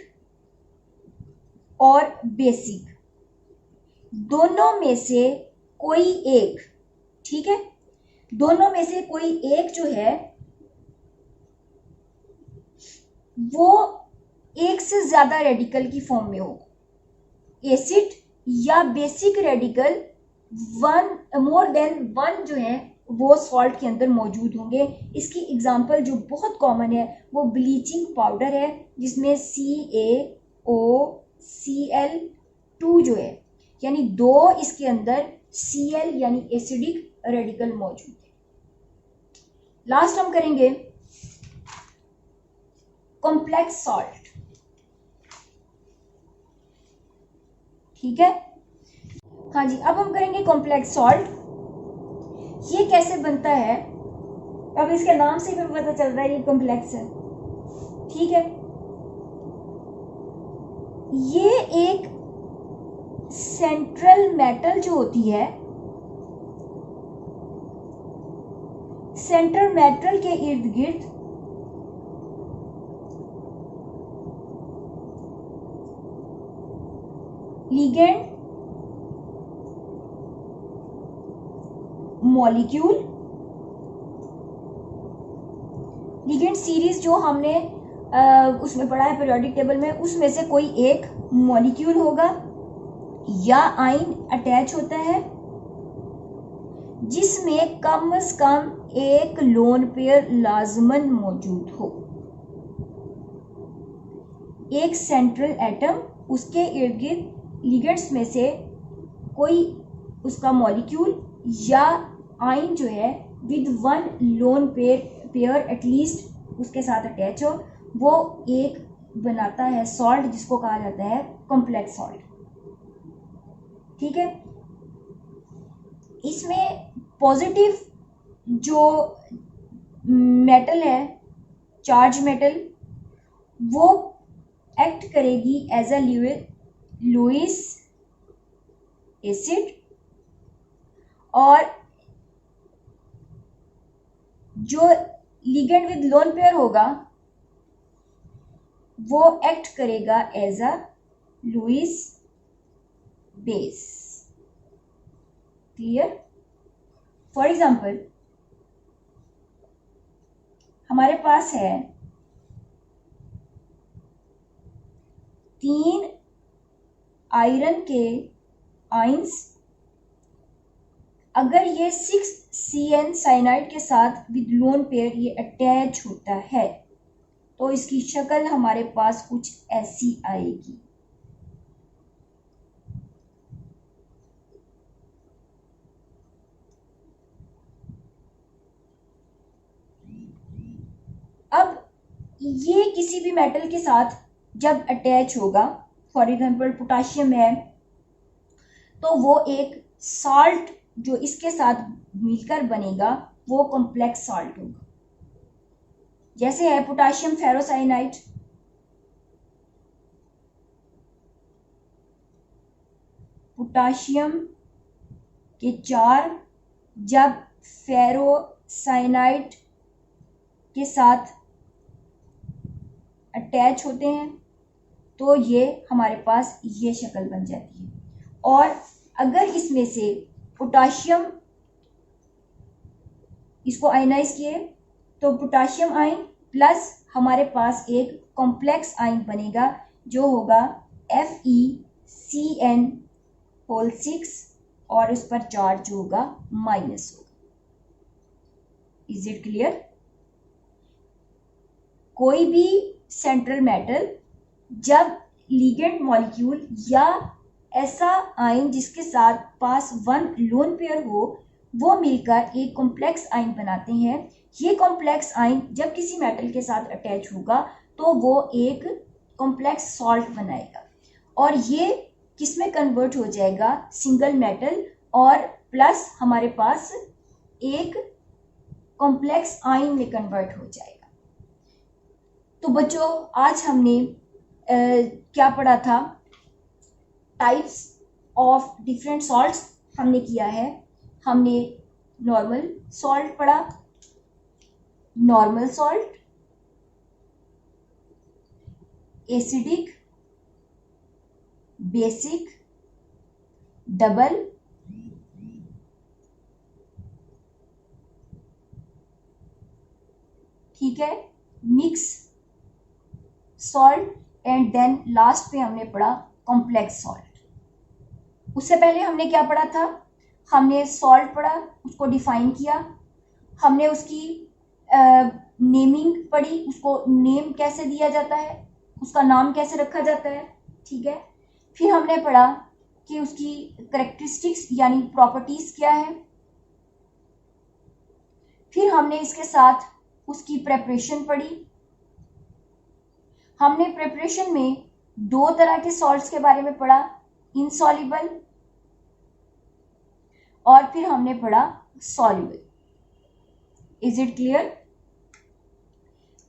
और बेसिक दोनों में से कोई एक, ठीक है, दोनों में से कोई एक जो है वो एक से ज्यादा रेडिकल की फॉर्म में होगा। एसिड या basic radical more than one जो है वो सॉल्ट के अंदर मौजूद होंगे। इसकी एग्जांपल जो बहुत कॉमन है वो ब्लीचिंग पाउडर है, जिसमें CaOCl2 जो है, यानी दो इसके अंदर Cl यानी एसिडिक रेडिकल मौजूद है। लास्ट हम करेंगे कॉम्प्लेक्स सॉल्ट, ठीक है। हाँ जी, अब हम करेंगे कॉम्प्लेक्स सॉल्ट। ये कैसे बनता है, अब इसके नाम से भी पता चल रहा है ये कॉम्प्लेक्स है, ठीक है। ये एक सेंट्रल मेटल जो होती है, सेंट्रल मेटल के इर्द गिर्द लिगेंड मॉलिक्यूल, लिगेंड सीरीज जो हमने उसमें पढ़ा है पीरियोडिक टेबल में, उसमें से कोई एक मॉलिक्यूल होगा या आयन अटैच होता है जिसमें कम से कम एक लोन पेयर लाजमन मौजूद हो। एक सेंट्रल एटम, उसके इर्द गिर्द लिगेंड्स में से कोई उसका मॉलिक्यूल या आयन जो है with one lone pair at least उसके साथ अटैच हो, वो एक बनाता है सॉल्ट जिसको कहा जाता है कॉम्प्लेक्स सॉल्ट, ठीक है। इसमें पॉजिटिव जो मेटल है, चार्ज मेटल, वो एक्ट करेगी एज अ लुईस एसिड, और जो लिगेंड विद लोन पेयर होगा वो एक्ट करेगा as a Lewis base. Clear? For example हमारे पास है 3 आयरन के आयंस, अगर ये 6CN साइनाइड के साथ विद लोन पेयर ये अटैच होता है तो इसकी शक्ल हमारे पास कुछ ऐसी आएगी। अब ये किसी भी मेटल के साथ जब अटैच होगा, फॉर एग्जाम्पल पोटाशियम है, तो वो एक सॉल्ट जो इसके साथ मिलकर बनेगा वो कॉम्प्लेक्स सॉल्ट होगा। जैसे है पोटाशियम फेरोसाइनाइड, पोटाशियम के 4 जब फेरोसाइनाइड के साथ अटैच होते हैं तो ये हमारे पास ये शक्ल बन जाती है। और अगर इसमें से पोटाशियम इसको आयनाइज किए तो पोटाशियम आयन प्लस हमारे पास एक कॉम्प्लेक्स आयन बनेगा जो होगा FeCN6 और उस पर चार्ज जो होगा माइनस होगा। Is it clear? कोई भी सेंट्रल मेटल जब लिगेंड मॉलिक्यूल या ऐसा आयन जिसके साथ पास वन लोन पेयर हो वो मिलकर एक कॉम्प्लेक्स आयन बनाते हैं, ये कॉम्प्लेक्स आयन जब किसी मेटल के साथ अटैच होगा तो वो एक कॉम्प्लेक्स सॉल्ट बनाएगा और ये किसमें कन्वर्ट हो जाएगा, सिंगल मेटल और प्लस हमारे पास एक कॉम्प्लेक्स आयन में कन्वर्ट हो जाएगा। तो बच्चों आज हमने क्या पढ़ा था, टाइप्स ऑफ डिफरेंट सॉल्ट्स हमने किया है। हमने नॉर्मल सॉल्ट पढ़ा, normal salt, acidic, basic, double, ठीक है, mix salt, and then last पे हमने पढ़ा कॉम्प्लेक्स सॉल्ट। उससे पहले हमने क्या पढ़ा था? हमने सॉल्ट पढ़ा, उसको डिफाइन किया, हमने उसकी नेमिंग पढ़ी, उसको नेम कैसे दिया जाता है, उसका नाम कैसे रखा जाता है, ठीक है। फिर हमने पढ़ा कि उसकी करेक्टरिस्टिक्स यानी प्रॉपर्टीज क्या है। फिर हमने इसके साथ उसकी प्रेपरेशन पढ़ी। हमने प्रिपरेशन में दो तरह के सॉल्ट्स के बारे में पढ़ा, इनसॉल्युबल, और फिर हमने पढ़ा सॉल्युबल। Is it clear?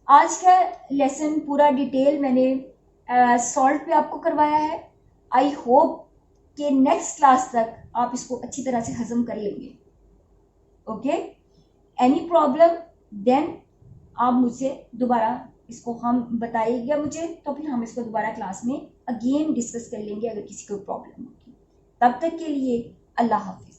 आज का लेसन पूरा डिटेल मैंने सॉल्ट पे आपको करवाया है। आई होप कि नेक्स्ट क्लास तक आप इसको अच्छी तरह से हजम कर लेंगे। ओके, एनी प्रॉब्लम देन आप मुझसे दोबारा इसको हम बताइएगा मुझे, तो फिर हम इसको दोबारा क्लास में अगेन डिस्कस कर लेंगे अगर किसी को प्रॉब्लम होगी। तब तक के लिए अल्लाह हाफिज।